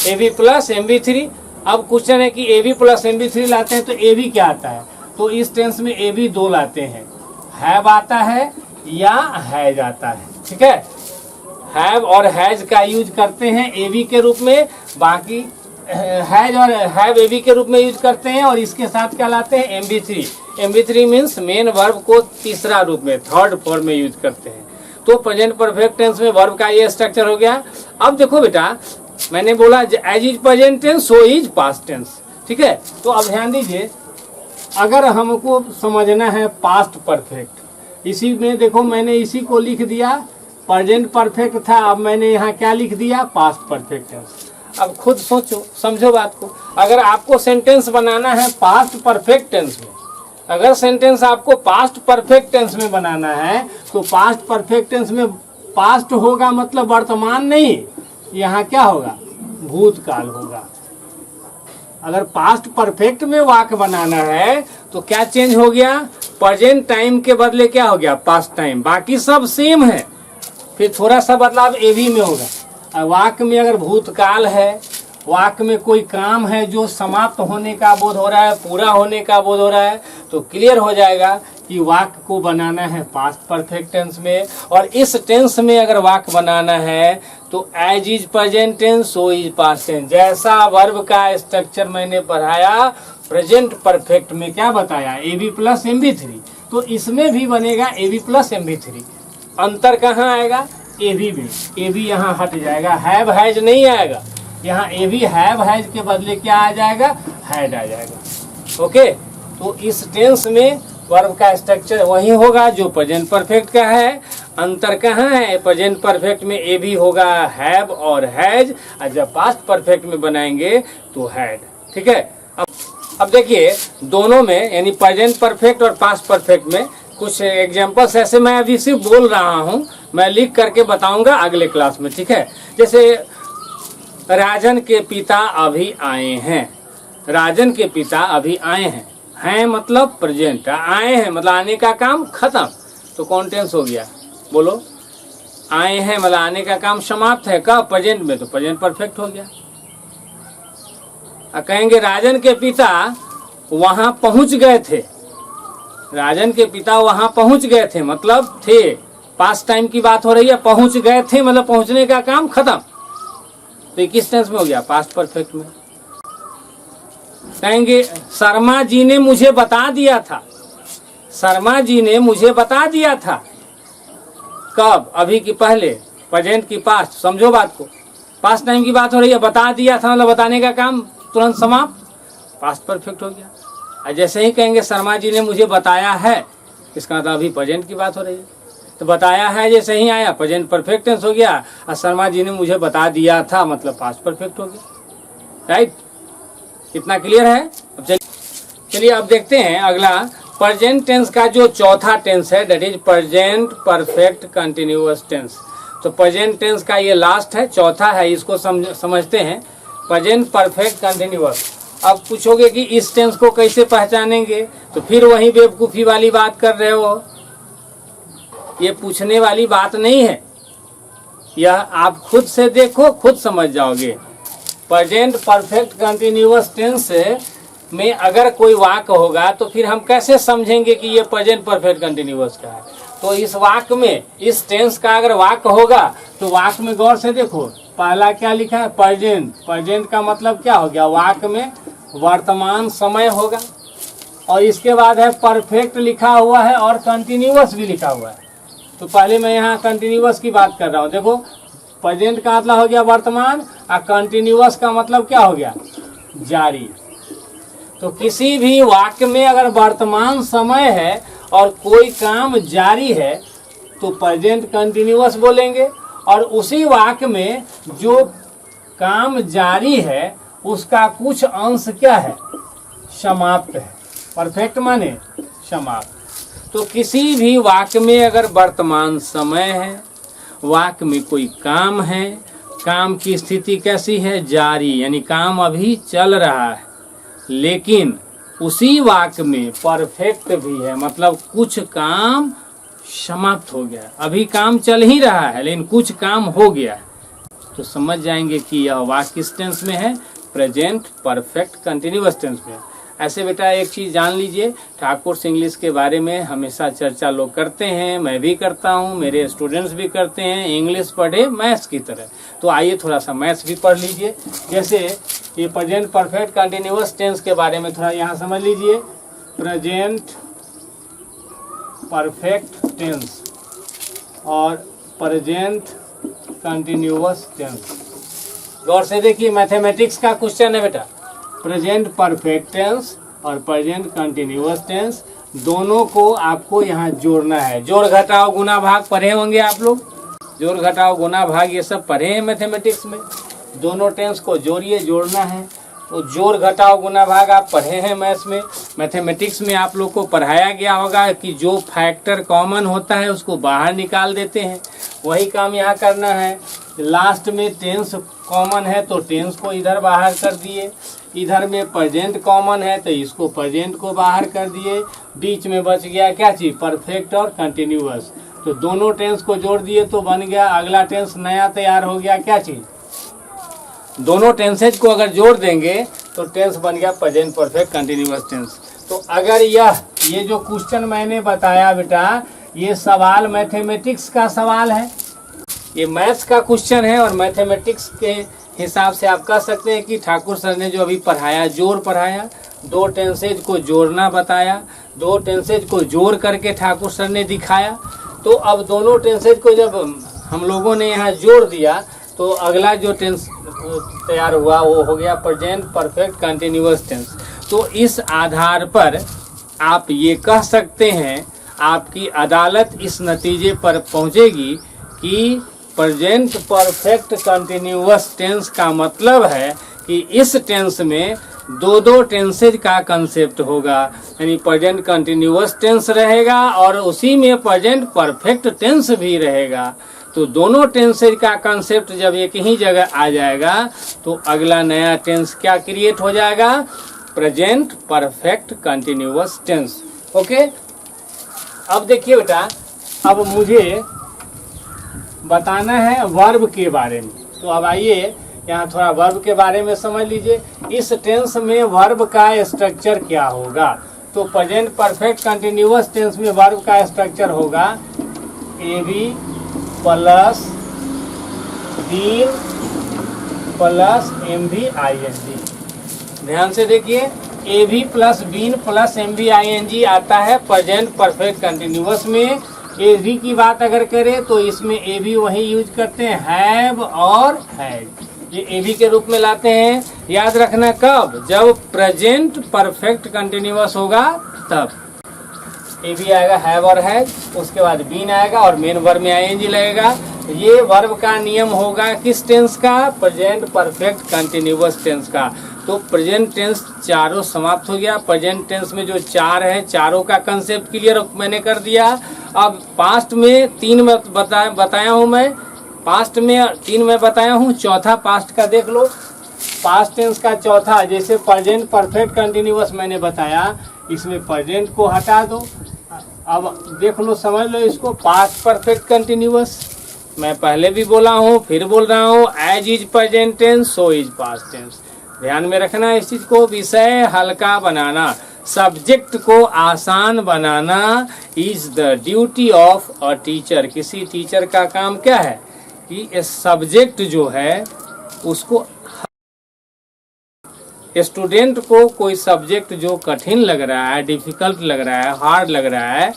AV plus MV3। अब क्वेश्चन है कि AV प्लस MV3 लाते हैं तो AV क्या आता है, तो इस टेंस में AV 2 लाते हैं, हैव आता है या हैज आता है, ठीक है। हैव और हैज का यूज करते हैं AV के रूप में, बाकी हैज और हैव AV के रूप में यूज करते हैं, और इसके साथ क्या लाते हैं, MV3। MV3 means main verb को तीसरा रूप में, थर्ड फॉर्म में यूज करते हैं। तो प्रेजेंट परफेक्ट टेंस में वर्ब का ये स्ट्रक्चर हो गया। अब देखो बेटा, मैंने बोला as is present tense so is past tense, ठीक है। तो अब ध्यान दीजिए, अगर हमको समझना है पास्ट परफेक्ट, इसी में देखो मैंने इसी को लिख दिया, प्रेजेंट परफेक्ट था, अब मैंने यहाँ क्या लिख दिया, पास्ट परफेक्ट टेंस। अब खुद सोचो, समझो बात को। अगर आपको सेंटेंस बनाना है पास्ट परफेक्ट टेंस में, अगर सेंटेंस आपको पास्ट परफेक्ट टेंस में बनाना है, तो पास्ट परफेक्ट टेंस में पास्ट होगा मतलब वर्तमान नहीं, यहाँ क्या होगा, भूतकाल होगा। अगर पास्ट परफेक्ट में वाक्य बनाना है तो क्या चेंज हो गया, प्रेजेंट टाइम के बदले क्या हो गया, पास्ट टाइम। बाकी सब सेम है, फिर थोड़ा सा बदलाव ए भी में होगा। वाक्य में अगर भूतकाल है, वाक्य में कोई काम है जो समाप्त होने का बोध हो रहा है, पूरा होने का बोध हो रहा है, तो क्लियर हो जाएगा कि वाक्य को बनाना है पास्ट परफेक्ट टेंस में। और इस टेंस में अगर वाक्य बनाना है तो as is present tense so is past tense. जैसा वर्ब का स्ट्रक्चर मैंने पढ़ाया प्रेजेंट परफेक्ट में क्या बताया, एबी प्लस MV3, तो इसमें भी बनेगा एबी प्लस MV3। अंतर कहाँ आएगा, एबी में, एबी यहाँ हट जाएगा, हैव हैज नहीं आएगा। यहाँ एबी हैव हैज के बदले क्या आ जाएगा, हैड आ जाएगा। ओके, तो इस टेंस में वर्ब का स्ट्रक्चर वही होगा जो प्रेजेंट परफेक्ट का है। अंतर कहाँ है, प्रेजेंट परफेक्ट में ए भी होगा हैव और हैज, और जब पास्ट परफेक्ट में बनाएंगे तो हैड। ठीक है, अब देखिए दोनों में यानी प्रेजेंट परफेक्ट और पास्ट परफेक्ट में कुछ एग्जांपल्स ऐसे मैं अभी सिर्फ बोल रहा हूँ, मैं लिख करके बताऊंगा अगले क्लास में। ठीक है, जैसे राजन के पिता अभी आए हैं, राजन के पिता अभी आए हैं मतलब प्रेजेंट, आए हैं मतलब आने का काम खत्म, तो कौन टेंस हो गया, बोलो। आए हैं मतलब आने का काम समाप्त है, कब, प्रेजेंट में, तो प्रेजेंट परफेक्ट हो गया। कहेंगे राजन के पिता वहां पहुंच गए थे, राजन के पिता वहां पहुंच गए थे मतलब थे, पास्ट टाइम की बात हो रही है, पहुंच गए थे मतलब पहुंचने का काम खत्म, तो ये किस टेंस में हो गया, पास्ट परफेक्ट में। कहेंगे शर्मा जी ने मुझे बता दिया था, शर्मा जी ने मुझे बता दिया था, कब, अभी की पहले, प्रेजेंट की पास्ट, समझो बात को, पास्ट टाइम की बात हो रही है, बता दिया था मतलब बताने का काम तुरंत समाप्त, पास्ट परफेक्ट हो गया। और जैसे ही कहेंगे शर्मा जी ने मुझे बताया है, इसका मतलब अभी प्रेजेंट की बात हो रही है, तो बताया है जैसे ही आया प्रेजेंट परफेक्ट टेंस हो गया, और शर्मा जी ने मुझे बता दिया था मतलब पास्ट परफेक्ट हो गया। राइट, इतना क्लियर है। अब चलिए अब देखते हैं अगला प्रेजेंट टेंस का जो चौथा टेंस है, that is present perfect continuous tense. तो प्रेजेंट टेंस का ये लास्ट है, चौथा है, इसको समझते हैं, प्रेजेंट परफेक्ट कंटिन्यूअस। अब पूछोगे कि इस टेंस को कैसे पहचानेंगे, तो फिर वही बेवकूफी वाली बात कर रहे हो, ये पूछने वाली बात नहीं है, यह आप खुद से देखो, खुद समझ जाओगे। प्रेजेंट परफेक्ट कंटिन्यूअस टेंस में अगर कोई वाक्य होगा तो फिर हम कैसे समझेंगे कि ये प्रेजेंट परफेक्ट कंटिन्यूअस का है। तो इस वाक्य में, इस टेंस का अगर वाक्य होगा तो वाक्य में गौर से देखो, पहला क्या लिखा है, प्रेजेंट। प्रेजेंट का मतलब क्या हो गया, वाक्य में वर्तमान समय होगा, और इसके बाद है परफेक्ट लिखा हुआ है और कंटिन्यूअस भी लिखा हुआ है। तो पहले मैं यहाँ कंटिन्यूअस की बात कर रहा हूँ, देखो प्रेजेंट का मतलब हो गया वर्तमान, और कंटिन्यूअस का मतलब क्या हो गया, जारी। तो किसी भी वाक्य में अगर वर्तमान समय है और कोई काम जारी है तो प्रेजेंट कंटिन्यूअस बोलेंगे, और उसी वाक्य में जो काम जारी है उसका कुछ अंश क्या है, समाप्त है। परफेक्ट माने समाप्त। तो किसी भी वाक्य में अगर वर्तमान समय है, वाक्य में कोई काम है, काम की स्थिति कैसी है, जारी, यानी काम अभी चल रहा है, लेकिन उसी वाक्य में परफेक्ट भी है, मतलब कुछ काम समाप्त हो गया, अभी काम चल ही रहा है लेकिन कुछ काम हो गया, तो समझ जाएंगे कि यह वाक्य किस टेंस में है, प्रेजेंट परफेक्ट कंटिन्यूअस टेंस में। ऐसे बेटा एक चीज जान लीजिए, ठाकुर इंग्लिश के बारे में हमेशा चर्चा लोग करते हैं, मैं भी करता हूं, मेरे स्टूडेंट्स भी करते हैं, इंग्लिश पढ़े मैथ्स की तरह। तो आइए थोड़ा सा मैथ्स भी पढ़ लीजिए। जैसे ये प्रेजेंट परफेक्ट कंटिन्यूअस टेंस के बारे में थोड़ा यहाँ समझ लीजिए, प्रेजेंट परफेक्ट टेंस और प्रेजेंट कंटिन्यूअस टेंस। गौर से देखिए, मैथमेटिक्स का क्वेश्चन है बेटा, प्रेजेंट परफेक्ट टेंस और प्रेजेंट कंटिन्यूअस टेंस दोनों को आपको यहाँ जोड़ना है। जोड़ घटाओ गुना भाग पढ़े होंगे आप लोग, जोड़ घटाओ गुना भाग ये सब पढ़े हैं मैथमेटिक्स में। दोनों टेंस को जोड़िए, जोड़ना है। वो जोड़ घटाव गुना भाग आप पढ़े हैं मैथ्स में, मैथमेटिक्स में आप लोग को पढ़ाया गया होगा कि जो फैक्टर कॉमन होता है उसको बाहर निकाल देते हैं। वही काम यहाँ करना है। लास्ट में टेंस कॉमन है तो टेंस को इधर बाहर कर दिए, इधर में प्रेजेंट कॉमन है तो इसको प्रेजेंट को बाहर कर दिए, बीच में बच गया क्या चीज, परफेक्ट और कंटिन्यूअस। तो दोनों टेंस को जोड़ दिए तो बन गया अगला टेंस नया तैयार हो गया क्या चीज, दोनों टेंसेज को अगर जोड़ देंगे तो टेंस बन गया प्रेजेंट परफेक्ट कंटिन्यूअस टेंस। तो अगर ये जो क्वेश्चन मैंने बताया बेटा, ये सवाल मैथमेटिक्स का सवाल है, ये मैथ्स का क्वेश्चन है और मैथमेटिक्स के हिसाब से आप कह सकते हैं कि ठाकुर सर ने जो अभी पढ़ाया, जोड़ पढ़ाया, दो टेंसेज को जोड़ना बताया, दो टेंसेज को जोड़ करके ठाकुर सर ने दिखाया। तो अब दोनों टेंसेज को जब हम लोगों ने यहाँ जोड़ दिया तो अगला जो टेंस तैयार हुआ वो हो गया प्रेजेंट परफेक्ट कंटिन्यूअस टेंस। तो इस आधार पर आप ये कह सकते हैं, आपकी अदालत इस नतीजे पर पहुंचेगी कि प्रेजेंट परफेक्ट कंटिन्यूअस टेंस का मतलब है कि इस टेंस में दो टेंसेज का कंसेप्ट होगा, यानी प्रेजेंट कंटिन्यूअस टेंस रहेगा और उसी में प्रेजेंट परफेक्ट टेंस भी रहेगा। तो दोनों टेंसेज का कंसेप्ट जब एक ही जगह आ जाएगा तो अगला नया टेंस क्या क्रिएट हो जाएगा, present perfect continuous tense. Okay, अब देखिए बेटा, अब मुझे बताना है वर्ब के बारे में। तो अब आइए यहाँ थोड़ा वर्ब के बारे में समझ लीजिए। इस टेंस में वर्ब का स्ट्रक्चर क्या होगा। तो प्रेजेंट परफेक्ट कंटिन्यूअस टेंस में वर्ब का स्ट्रक्चर होगा AB plus been plus MV ING. ध्यान से देखिए, AB plus been plus MV ING आता है प्रेजेंट परफेक्ट कंटिन्यूअस में। एबी की बात अगर करें तो इसमें एबी वही यूज करते हैं, हैव और हैड, ये एबी के रूप में लाते हैं। याद रखना कब, जब प्रेजेंट परफेक्ट कंटिन्यूअस होगा तब एबी आएगा, हैव और हैड, उसके बाद बीन आएगा और मेन वर्ब में आईएनजी लगेगा। ये वर्ब का नियम होगा किस टेंस का, प्रेजेंट परफेक्ट कंटिन्यूअस टेंस का। तो प्रेजेंट टेंस चारों समाप्त हो गया। प्रेजेंट टेंस में जो चार है, चारों का कंसेप्ट क्लियर मैंने कर दिया। अब पास्ट में तीन में बताया हूं मैं, पास्ट में तीन में बताया हूं, चौथा पास्ट का देख लो। पास्ट टेंस का चौथा, जैसे प्रेजेंट परफेक्ट कंटिन्यूअस मैंने बताया, इसमें प्रेजेंट को हटा दो। अब देख लो, समझ लो इसको, पास्ट परफेक्ट कंटिन्यूअस मैं पहले भी बोला हूँ, फिर बोल रहा हूँ, as is present tense so is past tense. ध्यान में रखना इस चीज को। विषय हल्का बनाना, सब्जेक्ट को आसान बनाना is the duty of a teacher. किसी टीचर का काम क्या है कि सब्जेक्ट जो है उसको, स्टूडेंट को कोई सब्जेक्ट जो कठिन लग रहा है, डिफिकल्ट लग रहा है, हार्ड लग रहा है,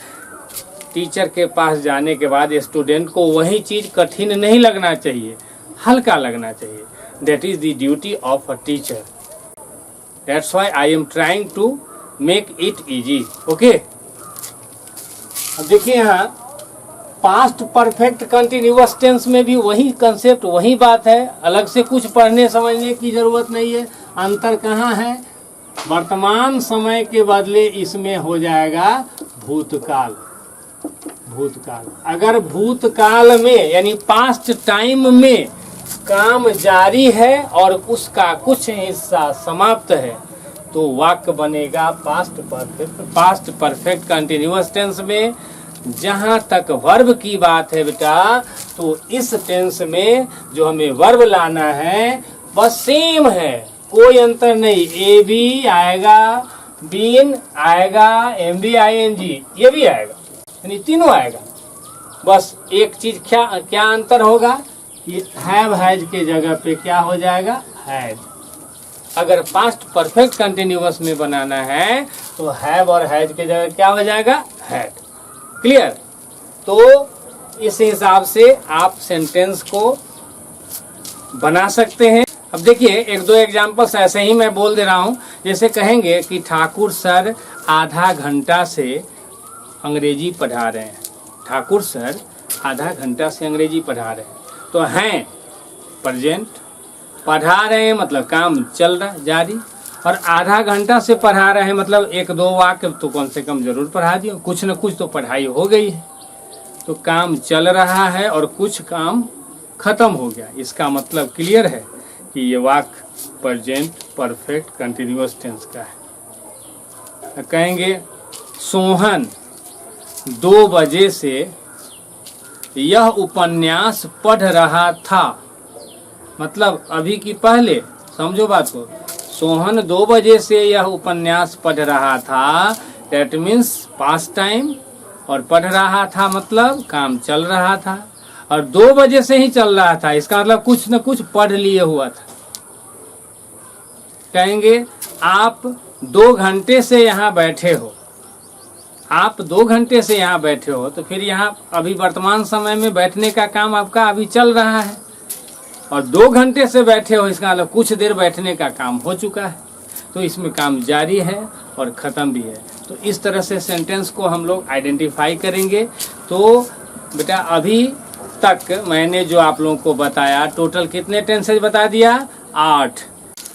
टीचर के पास जाने के बाद स्टूडेंट को वही चीज कठिन नहीं लगना चाहिए, हल्का लगना चाहिए। That is the duty of a teacher. That's why I am trying to make it easy. Okay? अब देखिए यहाँ पास्ट परफेक्ट कंटिन्यूअस टेंस में भी वही कंसेप्ट, वही बात है, अलग से कुछ पढ़ने समझने की जरूरत नहीं है। अंतर कहाँ है, वर्तमान समय के बदले इसमें हो जाएगा भूतकाल। भूतकाल, अगर भूतकाल में यानी पास्ट टाइम में काम जारी है और उसका कुछ हिस्सा समाप्त है तो वाक्य बनेगा पास्ट परफेक्ट कंटिन्यूअस टेंस में। जहां तक वर्ब की बात है बेटा, तो इस टेंस में जो हमें वर्ब लाना है बस सेम है, कोई अंतर नहीं। ए बी आएगा, बीन आएगा, M B I N G ये भी आएगा, यानी तीनों आएगा। बस एक चीज क्या अंतर होगा, ये हैव हैज के जगह पे क्या हो जाएगा, हैड। अगर पास्ट परफेक्ट कंटिन्यूअस में बनाना है तो हैव और हैज के जगह क्या हो जाएगा, हैड। क्लियर? तो इस हिसाब से आप सेंटेंस को बना सकते हैं। अब देखिए एक दो एग्जांपल्स ऐसे ही मैं बोल दे रहा हूं। जैसे कहेंगे कि ठाकुर सर आधा घंटा से अंग्रेजी पढ़ा रहे हैं। ठाकुर सर आधा घंटा से अंग्रेजी पढ़ा रहे हैं। तो हैं प्रेजेंट, पढ़ा रहे हैं मतलब काम चल रहा है जारी, और आधा घंटा से पढ़ा रहे हैं मतलब एक दो वाक्य तो कम से कम जरूर पढ़ा दिए, कुछ न कुछ तो पढ़ाई हो गई है, तो काम चल रहा है और कुछ काम खत्म हो गया। इसका मतलब क्लियर है कि ये वाक्य प्रेजेंट परफेक्ट कंटिन्यूअस टेंस का है। कहेंगे सोहन 2 बजे से यह उपन्यास पढ़ रहा था, मतलब अभी की पहले, समझो बात को। सोहन 2 बजे से यह उपन्यास पढ़ रहा था, दैट मीन्स पास्ट टाइम, और पढ़ रहा था मतलब काम चल रहा था, और 2 बजे से ही चल रहा था, इसका मतलब कुछ न कुछ पढ़ लिए हुआ था। कहेंगे आप 2 घंटे से यहाँ बैठे हो, आप 2 घंटे से यहाँ बैठे हो, तो फिर यहाँ अभी वर्तमान समय में बैठने का काम आपका अभी चल रहा है, और 2 घंटे से बैठे हो, इसका मतलब कुछ देर बैठने का काम हो चुका है, तो इसमें काम जारी है और ख़त्म भी है। तो इस तरह से सेंटेंस को हम लोग आइडेंटिफाई करेंगे। तो बेटा अभी तक मैंने जो आप लोगों को बताया, टोटल कितने टेंसेज बता दिया? 8।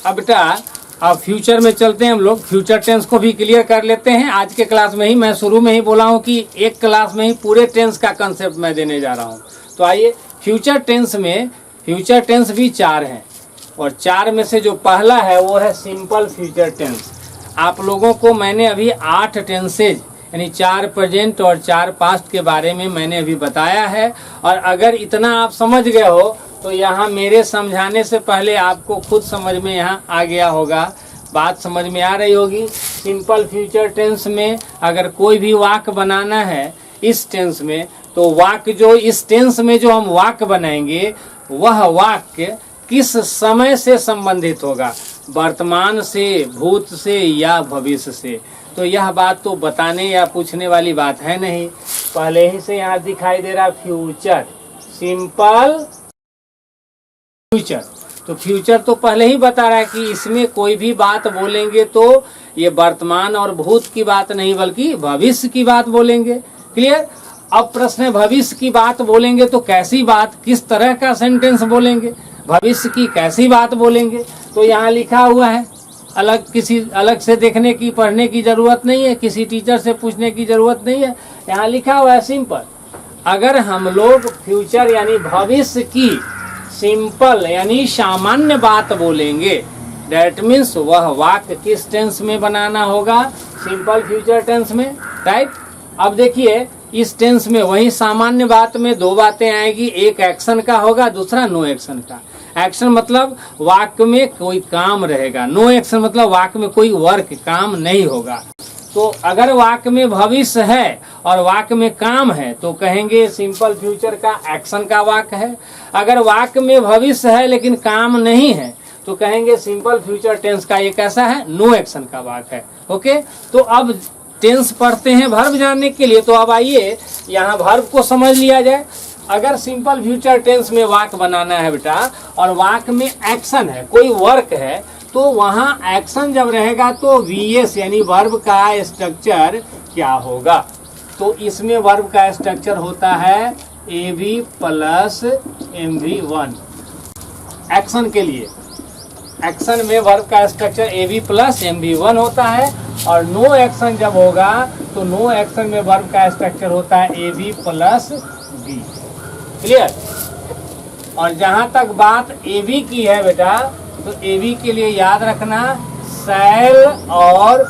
अब बेटा अब फ्यूचर में चलते हैं हम लोग, फ्यूचर टेंस को भी क्लियर कर लेते हैं। आज के क्लास में ही मैं शुरू में ही बोला हूँ कि एक क्लास में ही पूरे टेंस का कंसेप्ट मैं देने जा रहा हूँ। तो आइए, फ्यूचर टेंस में फ्यूचर टेंस भी 4 हैं, और 4 में से जो पहला है वो है सिंपल फ्यूचर टेंस। आप लोगों को मैंने अभी 8 टेंसेज यानी 4 प्रेजेंट और 4 पास्ट के बारे में मैंने अभी बताया है, और अगर इतना आप समझ गए हो तो यहाँ मेरे समझाने से पहले आपको खुद समझ में यहाँ आ गया होगा, बात समझ में आ रही होगी। सिंपल फ्यूचर टेंस में अगर कोई भी वाक्य बनाना है इस टेंस में, तो वाक्य जो इस टेंस में जो हम वाक्य बनाएंगे वह वाक्य किस समय से संबंधित होगा, वर्तमान से, भूत से या भविष्य से। तो यह बात तो बताने या पूछने वाली बात है नहीं, पहले ही से यहाँ दिखाई दे रहा फ्यूचर, सिंपल फ्यूचर। तो फ्यूचर तो पहले ही बता रहा है कि इसमें कोई भी बात बोलेंगे तो ये वर्तमान और भूत की बात नहीं बल्कि भविष्य की बात बोलेंगे। क्लियर? अब प्रश्न है भविष्य की बात बोलेंगे तो कैसी बात, किस तरह का सेंटेंस बोलेंगे, भविष्य की कैसी बात बोलेंगे। तो यहाँ लिखा हुआ है, किसी अलग से देखने की पढ़ने की जरूरत नहीं है, किसी टीचर से पूछने की जरूरत नहीं है। यहाँ लिखा हुआ है सिंपल। अगर हम लोग फ्यूचर यानी भविष्य की सिंपल यानी सामान्य बात बोलेंगे, दैट मीन्स वह वाक्य किस टेंस में बनाना होगा, सिंपल फ्यूचर टेंस में, राइट। अब देखिए इस टेंस में वही सामान्य बात में 2 बातें आएगी, एक एक्शन का होगा, दूसरा नो एक्शन का। एक्शन मतलब वाक्य में कोई काम रहेगा, नो एक्शन मतलब वाक्य में कोई वर्क काम नहीं होगा। तो अगर वाक्य में भविष्य है और वाक्य में काम है तो कहेंगे सिंपल फ्यूचर का एक्शन का वाक्य है। अगर वाक्य में भविष्य है लेकिन काम नहीं है तो कहेंगे सिंपल फ्यूचर टेंस का ये कैसा है, नो एक्शन का वाक्य है। ओके, तो अब टेंस पढ़ते हैं वर्ब जानने के लिए। तो अब आइए यहाँ वर्ब को समझ लिया जाए। अगर सिंपल फ्यूचर टेंस में वाक्य बनाना है बेटा और वाक्य में एक्शन है, कोई वर्क है, तो वहाँ एक्शन जब रहेगा तो वीएस यानी वर्ब का स्ट्रक्चर क्या होगा। तो इसमें वर्ब का स्ट्रक्चर होता है एवी प्लस एमवी1। एक्शन के लिए एक्शन में वर्ब का स्ट्रक्चर एवी प्लस एमवी1 होता है, और नो एक्शन जब होगा तो नो एक्शन में वर्ब का स्ट्रक्चर होता है एवी प्लस बी। क्लियर? और जहां तक बात एवी की है बेटा, तो एवी के लिए याद रखना शैल और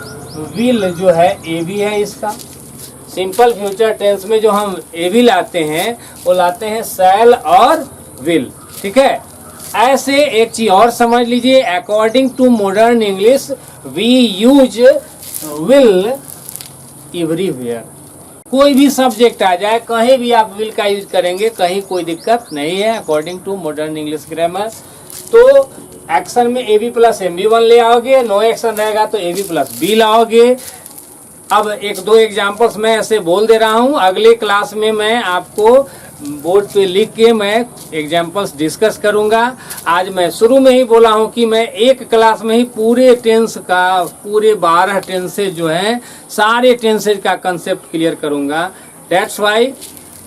विल जो है एवी है इसका। सिंपल फ्यूचर टेंस में जो हम एवी लाते हैं वो लाते हैं शैल और विल। ठीक है? ऐसे एक चीज और समझ लीजिए, according to modern English we use will everywhere. कोई भी सब्जेक्ट आ जाए कहीं भी आप विल का यूज करेंगे, कहीं कोई दिक्कत नहीं है according to modern English grammar. तो एक्शन में एवी प्लस एमवी1 ले आओगे, नो एक्शन रहेगा तो एवी प्लस बी लाओगे। अब 1-2 एग्जांपल्स मैं ऐसे बोल दे रहा हूं, अगले क्लास में मैं आपको बोर्ड पे लिख के मैं एग्जांपल्स डिस्कस करूंगा। आज मैं शुरू में ही बोला हूं कि मैं एक क्लास में ही पूरे टेंस का, पूरे 12 टेंसेज जो हैं सारे टेंसेज का कंसेप्ट क्लियर करूंगा। That's why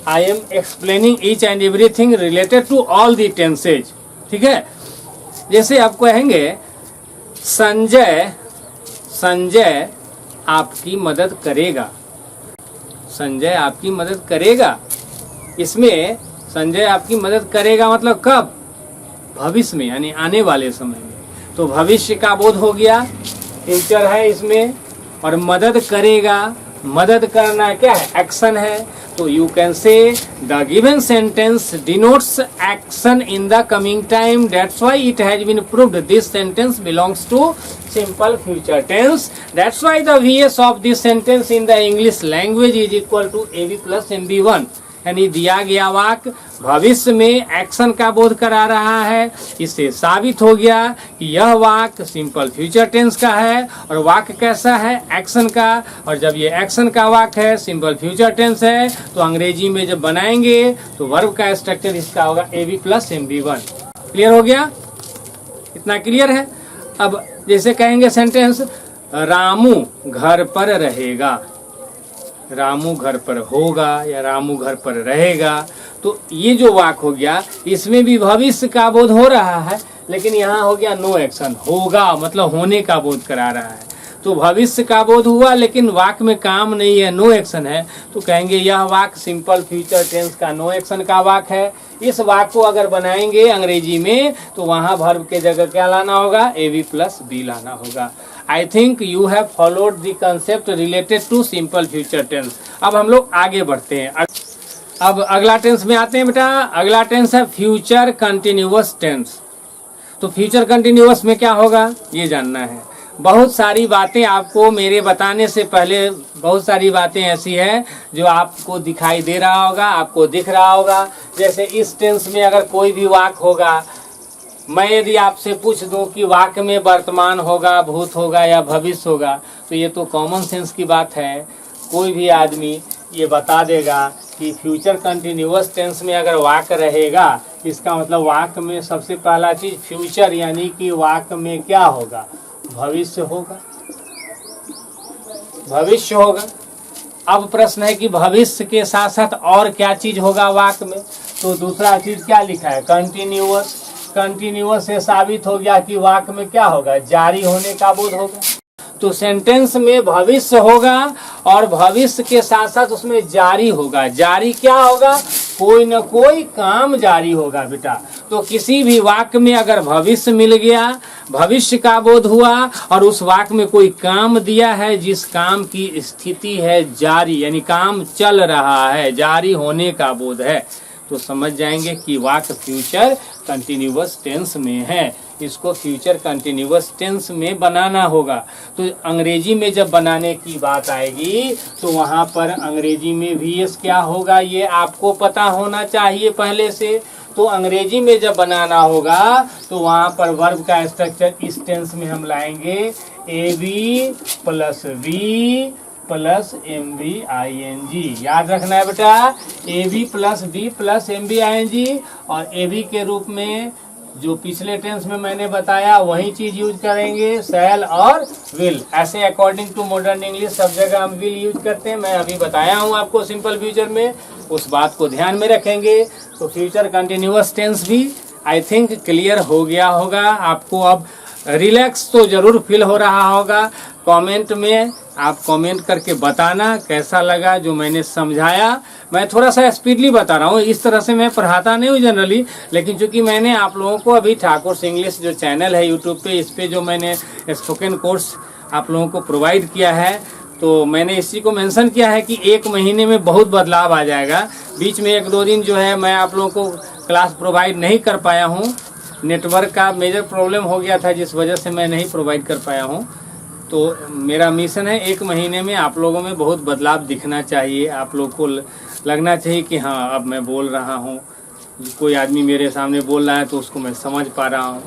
I am explaining each and everything related to all the tenses. ठीक है? जैसे आप कहेंगे संजय आपकी मदद करेगा, संजय आपकी मदद करेगा। इसमें संजय आपकी मदद करेगा मतलब कब? भविष्य में, यानी आने वाले समय में। तो भविष्य का बोध हो गया, फ्यूचर है इसमें। और मदद करेगा, मदद करना क्या है? एक्शन है। तो you can say the given sentence denotes action in the coming time, that's why it has been proved this sentence belongs to simple future tense. That's why the VS of this sentence in the English language is equal to AB plus MB1। यानी दिया गया वाक्य भविष्य में action का बोध करा रहा है। इससे साबित हो गया कि यह वाक्य सिंपल फ्यूचर टेंस का है। और वाक्य कैसा है? एक्शन का। और जब ये एक्शन का वाक्य है, सिंपल फ्यूचर टेंस है, तो अंग्रेजी में जब बनाएंगे तो वर्ब का स्ट्रक्चर इसका होगा AB प्लस MB1। क्लियर हो गया? इतना क्लियर है? अब जैसे कहेंगे सेंटेंस, रामू घर पर रहेगा, रामू घर पर होगा या रामू घर पर रहेगा। तो ये जो वाक्य हो गया, इसमें भी भविष्य का बोध हो रहा है, लेकिन यहाँ हो गया नो एक्शन। होगा मतलब होने का बोध करा रहा है। तो भविष्य का बोध हुआ लेकिन वाक्य में काम नहीं है, नो एक्शन है। तो कहेंगे यह वाक्य सिंपल फ्यूचर टेंस का नो एक्शन का वाक्य है। इस वाक्य को अगर बनाएंगे अंग्रेजी में तो वहां वर्ब के जगह क्या लाना होगा? AB प्लस B लाना होगा। I think you have followed the concept related to simple future tense. अब हम लोग आगे बढ़ते हैं। अब अगला टेंस में आते हैं बेटा। अगला टेंस है फ्यूचर कंटिन्यूअस टेंस। तो फ्यूचर कंटिन्यूअस में क्या होगा ये जानना है। बहुत सारी बातें आपको मेरे बताने से पहले, बहुत सारी बातें ऐसी हैं जो आपको दिखाई दे रहा होगा, आपको दिख रहा होगा। जैसे इस टेंस में अगर कोई भी वाक्य होगा, मैं यदि आपसे पूछ दूं कि वाक्य में वर्तमान होगा, भूत होगा या भविष्य होगा, तो ये तो कॉमन सेंस की बात है। कोई भी आदमी ये बता देगा कि फ्यूचर कंटिन्यूअस टेंस में अगर वाक्य रहेगा, इसका मतलब वाक्य में सबसे पहला चीज फ्यूचर, यानी कि वाक्य में क्या होगा? भविष्य होगा, भविष्य होगा। अब प्रश्न है कि भविष्य के साथ साथ और क्या चीज होगा वाक्य में? तो दूसरा चीज क्या लिखा है? कंटिन्यूअस। कंटिन्यूअस से साबित हो गया कि वाक्य में क्या होगा? जारी होने का बोध होगा। तो सेंटेंस में भविष्य होगा और भविष्य के साथ साथ उसमें जारी होगा। जारी क्या होगा? कोई न कोई काम जारी होगा बेटा। तो किसी भी वाक्य में अगर भविष्य मिल गया, भविष्य का बोध हुआ और उस वाक्य में कोई काम दिया है जिस काम की स्थिति है जारी, यानी काम चल रहा है, जारी होने का बोध है, तो समझ जाएंगे कि वाक्य फ्यूचर कंटिन्यूअस टेंस में है। इसको फ्यूचर कंटिन्यूअस टेंस में बनाना होगा। तो अंग्रेजी में जब बनाने की बात आएगी तो वहाँ पर अंग्रेजी में VS क्या होगा ये आपको पता होना चाहिए पहले से। तो अंग्रेजी में जब बनाना होगा तो वहाँ पर वर्ब का स्ट्रक्चर इस टेंस में हम लाएंगे AB plus B plus MB याद रखना है बेटा। AB plus B plus MB और AB के रूप में जो पिछले टेंस में मैंने बताया वही चीज यूज करेंगे, शैल और विल। ऐसे अकॉर्डिंग टू मॉडर्न इंग्लिश सब जगह हम विल यूज करते हैं। मैं अभी बताया हूँ आपको सिंपल फ्यूचर में, उस बात को ध्यान में रखेंगे। तो फ्यूचर कंटिन्यूअस टेंस भी आई थिंक क्लियर हो गया होगा आपको। अब रिलैक्स तो जरूर फील हो रहा होगा। कमेंट में आप कमेंट करके बताना कैसा लगा जो मैंने समझाया। मैं थोड़ा सा स्पीडली बता रहा हूँ, इस तरह से मैं पढ़ाता नहीं हूँ जनरली, लेकिन चूंकि मैंने आप लोगों को अभी ठाकुर इंग्लिश जो चैनल है यूट्यूब पे, इस पे जो मैंने स्पोकन कोर्स आप लोगों को प्रोवाइड किया है, तो मैंने इसी को मेंशन किया है कि 1 महीने में बहुत बदलाव आ जाएगा। बीच में 1-2 दिन जो है मैं आप लोगों को क्लास प्रोवाइड नहीं कर पाया हूँ, नेटवर्क का मेजर प्रॉब्लम हो गया था जिस वजह से मैं नहीं प्रोवाइड कर पाया हूँ। तो मेरा मिशन है 1 महीने में आप लोगों में बहुत बदलाव दिखना चाहिए। आप लोग को लगना चाहिए कि हाँ अब मैं बोल रहा हूँ, कोई आदमी मेरे सामने बोल रहा है तो उसको मैं समझ पा रहा हूँ।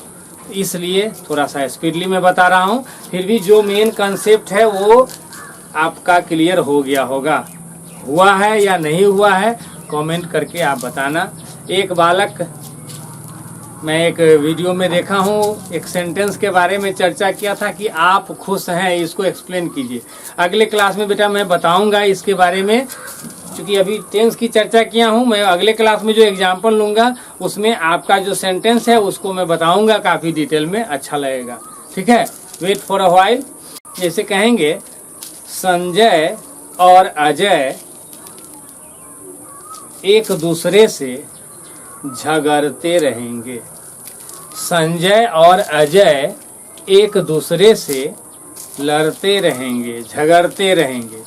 इसलिए थोड़ा सा स्पीडली मैं बता रहा हूँ, फिर भी जो मेन कंसेप्ट है वो आपका क्लियर हो गया होगा। हुआ है या नहीं हुआ है कमेंट करके आप बताना। एक बालक, मैं एक वीडियो में देखा हूँ, एक सेंटेंस के बारे में चर्चा किया था कि आप खुश हैं, इसको एक्सप्लेन कीजिए। अगले क्लास में बेटा मैं बताऊंगा इसके बारे में। चूंकि अभी टेंस की चर्चा किया हूँ, मैं अगले क्लास में जो एग्जाम्पल लूंगा उसमें आपका जो सेंटेंस है उसको मैं बताऊंगा काफी डिटेल में, अच्छा लगेगा। ठीक है, वेट फॉर अ व्हाइल। जैसे कहेंगे संजय और अजय एक दूसरे से झगड़ते रहेंगे। संजय और अजय एक दूसरे से लड़ते रहेंगे, झगड़ते रहेंगे।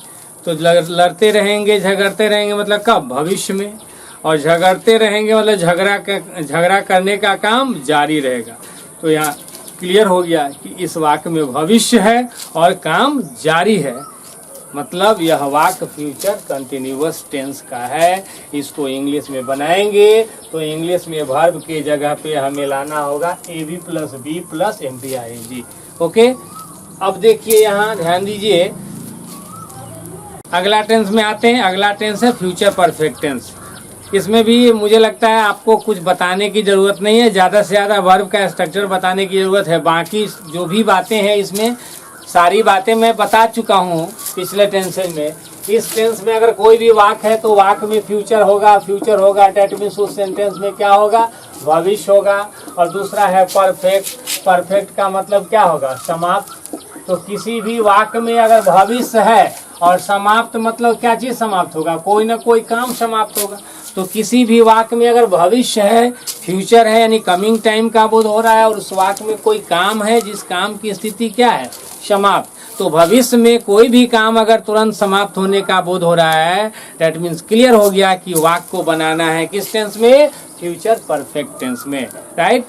तो लड़ते रहेंगे, झगड़ते रहेंगे मतलब कब? भविष्य में। और झगड़ते रहेंगे मतलब झगड़ा करने का काम जारी रहेगा। तो यहाँ क्लियर हो गया कि इस वाक्य में भविष्य है और काम जारी है, मतलब यह वाक्य फ्यूचर कंटिन्यूअस टेंस का है। इसको इंग्लिश में बनाएंगे तो इंग्लिश में वर्ब के जगह पे हमें लाना होगा AB plus B plus MPING। Okay, अब देखिए यहाँ ध्यान दीजिए, अगला टेंस में आते हैं। अगला टेंस है फ्यूचर परफेक्ट टेंस। इसमें भी मुझे लगता है आपको कुछ बताने की जरूरत नहीं है, ज़्यादा से ज़्यादा वर्ब का स्ट्रक्चर बताने की जरूरत है। बाकी जो भी बातें हैं इसमें सारी बातें मैं बता चुका हूँ पिछले टेंस में। इस टेंस में अगर कोई भी वाक्य है तो वाक्य में फ्यूचर होगा, फ्यूचर होगा डेट मीन्स उस सेंटेंस में क्या होगा? भविष्य होगा। और दूसरा है परफेक्ट। परफेक्ट का मतलब क्या होगा? समाप्त। तो किसी भी वाक्य में अगर भविष्य है और समाप्त मतलब क्या चीज समाप्त होगा? कोई ना कोई काम समाप्त होगा। तो किसी भी वाक्य में अगर भविष्य है, फ्यूचर है यानी कमिंग टाइम का बोध हो रहा है और उस वाक्य में कोई काम है जिस काम की स्थिति क्या है? समाप्त। तो भविष्य में कोई भी काम अगर तुरंत समाप्त होने का बोध हो रहा है, दैट मीन्स क्लियर हो गया कि वाक्य को बनाना है किस टेंस में? फ्यूचर परफेक्ट टेंस में, राइट।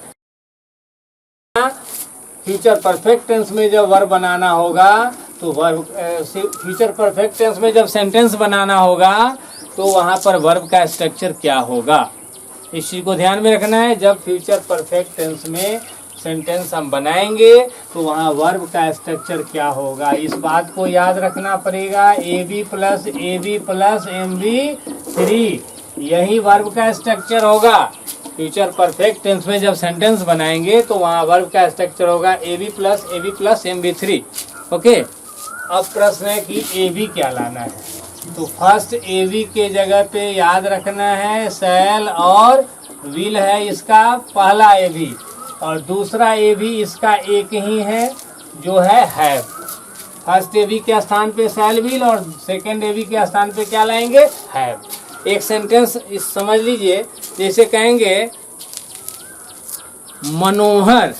फ्यूचर परफेक्ट टेंस में जब वर्ब बनाना होगा तो वर्ब फ्यूचर परफेक्ट टेंस में जब सेंटेंस बनाना होगा तो वहां पर वर्ब का स्ट्रक्चर क्या होगा, इस चीज को ध्यान में रखना है। जब फ्यूचर परफेक्ट टेंस में सेंटेंस हम बनाएंगे तो वहाँ वर्ब का स्ट्रक्चर क्या होगा, इस बात को याद रखना पड़ेगा। AB प्लस MB3 यही वर्ब का स्ट्रक्चर होगा। फ्यूचर परफेक्ट टेंस में जब सेंटेंस बनाएंगे तो वहाँ वर्ब का स्ट्रक्चर होगा AB प्लस MB3। ओके, अब प्रश्न है कि AB क्या लाना है। तो फर्स्ट AB के जगह पे याद रखना है शैल और विल है इसका पहला AB, और दूसरा AB इसका एक ही है जो है हैव। फर्स्ट AB के स्थान पे शैल विल और सेकंड AB के स्थान पे क्या लाएंगे? हैव। एक सेंटेंस इस समझ लीजिए, जैसे कहेंगे मनोहर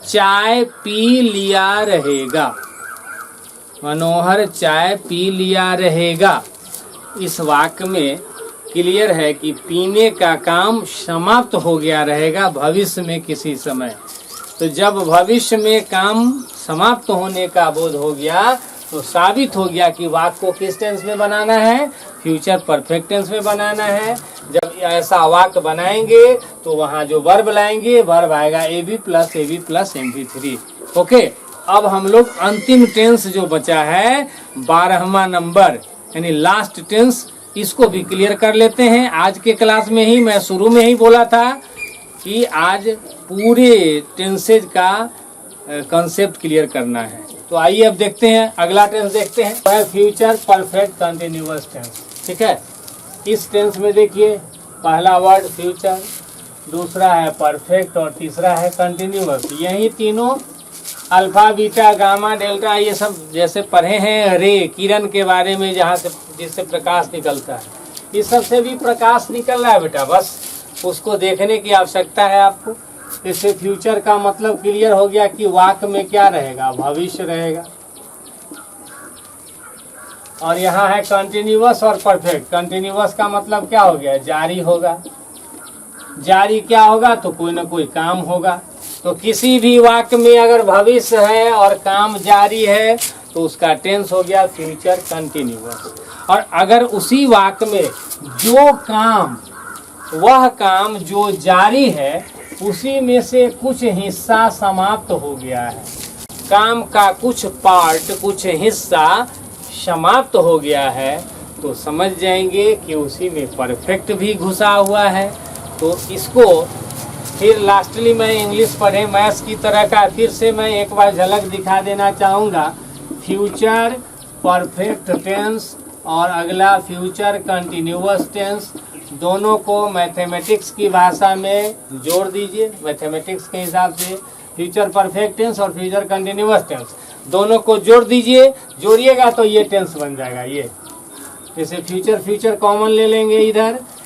चाय पी लिया रहेगा। मनोहर चाय पी लिया रहेगा। इस वाक्य में क्लियर है कि पीने का काम समाप्त हो गया रहेगा भविष्य में किसी समय। तो जब भविष्य में काम समाप्त होने का बोध हो गया तो साबित हो गया कि वाक्य को किस टेंस में बनाना है? फ्यूचर परफेक्ट टेंस में बनाना है। जब ऐसा वाक्य बनाएंगे तो वहाँ जो वर्ब लाएंगे, वर्ब आएगा AB प्लस MP3। ओके, अब हम लोग अंतिम टेंस जो बचा है 12वां नंबर यानी लास्ट टेंस, इसको भी क्लियर कर लेते हैं। आज के क्लास में ही मैं शुरू में ही बोला था कि आज पूरे टेंसेज का कंसेप्ट क्लियर करना है। तो आइए अब देखते हैं, अगला टेंस देखते हैं, वह फ्यूचर परफेक्ट कंटिन्यूअस टेंस। ठीक है, इस टेंस में देखिए पहला वर्ड फ्यूचर, दूसरा है परफेक्ट और तीसरा है कंटिन्यूअस। यही तीनों अल्फा बीटा गामा डेल्टा ये सब जैसे पढ़े हैं रे किरण के बारे में, जहाँ से जिससे प्रकाश निकलता है, इस सब से भी प्रकाश निकल रहा है बेटा, बस उसको देखने की आवश्यकता है आपको। इससे फ्यूचर का मतलब क्लियर हो गया कि वाक्य में क्या रहेगा? भविष्य रहेगा। और यहाँ है कंटिन्यूअस और परफेक्ट। कंटिन्यूअस का मतलब क्या हो गया? जारी होगा। जारी क्या होगा? तो कोई ना कोई काम होगा। तो किसी भी वाक्य में अगर भविष्य है और काम जारी है तो उसका टेंस हो गया फ्यूचर कंटिन्यूअस। और अगर उसी वाक्य में जो काम, वह काम जो जारी है, उसी में से कुछ हिस्सा समाप्त हो गया है, काम का कुछ पार्ट, कुछ हिस्सा समाप्त हो गया है, तो समझ जाएंगे कि उसी में परफेक्ट भी घुसा हुआ है। तो इसको फिर लास्टली मैं इंग्लिश पढ़े मैथ्स की तरह का फिर से मैं एक बार झलक दिखा देना चाहूँगा। फ्यूचर परफेक्ट टेंस और अगला फ्यूचर कंटिन्यूअस टेंस, दोनों को मैथमेटिक्स की भाषा में जोड़ दीजिए। मैथमेटिक्स के हिसाब से फ्यूचर परफेक्ट टेंस और फ्यूचर कंटिन्यूअस टेंस दोनों को जोड़ दीजिए। जोड़िएगा तो ये टेंस बन जाएगा। ये जैसे फ्यूचर कॉमन ले लेंगे,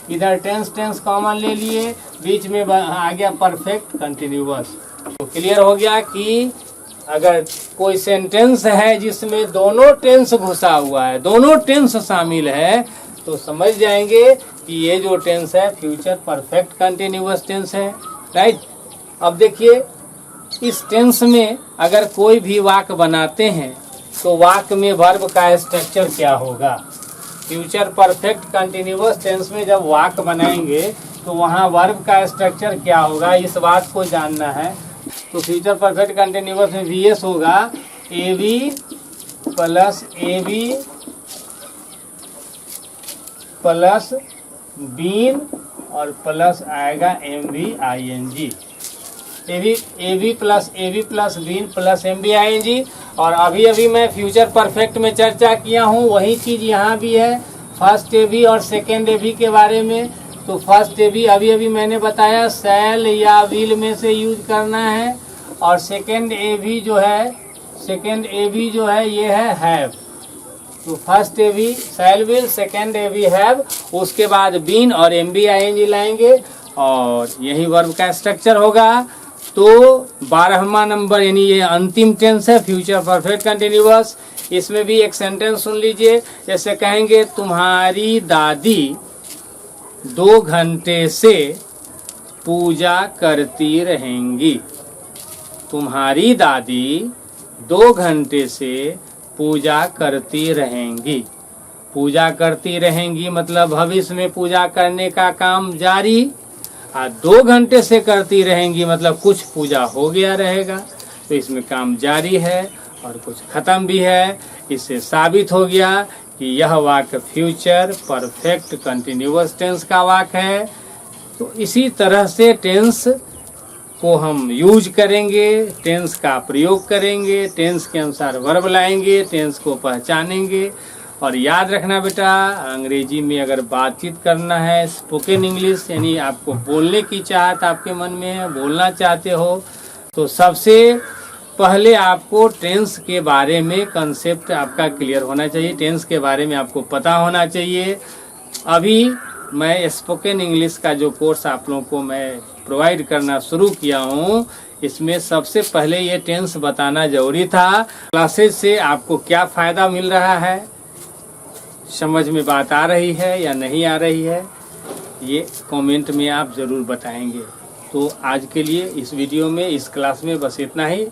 इधर टेंस कॉमन ले लिए, बीच में आ गया परफेक्ट कंटिन्यूअस। तो क्लियर हो गया कि अगर कोई सेंटेंस है जिसमें दोनों टेंस घुसा हुआ है, दोनों टेंस शामिल है, तो समझ जाएंगे कि ये जो टेंस है फ्यूचर परफेक्ट कंटिन्यूअस टेंस है। राइट। अब देखिए इस टेंस में अगर कोई भी वाक्य बनाते हैं तो वाक्य में वर्ब का स्ट्रक्चर क्या होगा। फ्यूचर परफेक्ट कंटिन्यूअस टेंस में जब वाक्य बनाएंगे तो वहाँ वर्ब का स्ट्रक्चर क्या होगा, इस बात को जानना है। तो फ्यूचर परफेक्ट कंटिन्यूअस में VS होगा AB plus AB plus been और प्लस आएगा MVING। AB plus been plus MVING। और अभी मैं फ्यूचर परफेक्ट में चर्चा किया हूँ, वही चीज़ यहाँ भी है। फर्स्ट AB और सेकेंड AB के बारे में। तो फर्स्ट AB अभी मैंने बताया शैल या विल में से यूज करना है, और सेकेंड AB जो है ये है हैव। तो first AB shell will, second AB have, उसके बाद बीन और MVING लाएंगे और यही वर्ब का स्ट्रक्चर होगा। तो 12वां नंबर यानी ये अंतिम टेंस है फ्यूचर परफेक्ट कंटिन्यूअस। इसमें भी एक सेंटेंस सुन लीजिए। जैसे कहेंगे तुम्हारी दादी 2 घंटे से पूजा करती रहेंगी। तुम्हारी दादी 2 घंटे से पूजा करती रहेंगी। पूजा करती रहेंगी मतलब भविष्य में पूजा करने का काम जारी, और 2 घंटे से करती रहेंगी मतलब कुछ पूजा हो गया रहेगा। तो इसमें काम जारी है और कुछ खत्म भी है। इससे साबित हो गया कि यह वाक्य फ्यूचर परफेक्ट कंटिन्यूअस टेंस का वाक्य है। तो इसी तरह से टेंस को हम यूज करेंगे, टेंस का प्रयोग करेंगे, टेंस के अनुसार वर्ब लाएंगे, टेंस को पहचानेंगे। और याद रखना बेटा, अंग्रेजी में अगर बातचीत करना है, स्पोकन इंग्लिश यानी आपको बोलने की चाहत आपके मन में है, बोलना चाहते हो, तो सबसे पहले आपको टेंस के बारे में कंसेप्ट आपका क्लियर होना चाहिए। टेंस के बारे में आपको पता होना चाहिए। अभी मैं स्पोकन इंग्लिश का जो कोर्स आप लोगों को मैं प्रोवाइड करना शुरू किया हूँ, इसमें सबसे पहले ये टेंस बताना जरूरी था। क्लासेज से आपको क्या फ़ायदा मिल रहा है, समझ में बात आ रही है या नहीं आ रही है, ये कमेंट में आप ज़रूर बताएंगे। तो आज के लिए इस वीडियो में, इस क्लास में बस इतना ही।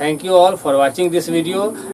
Thank you all for watching this video.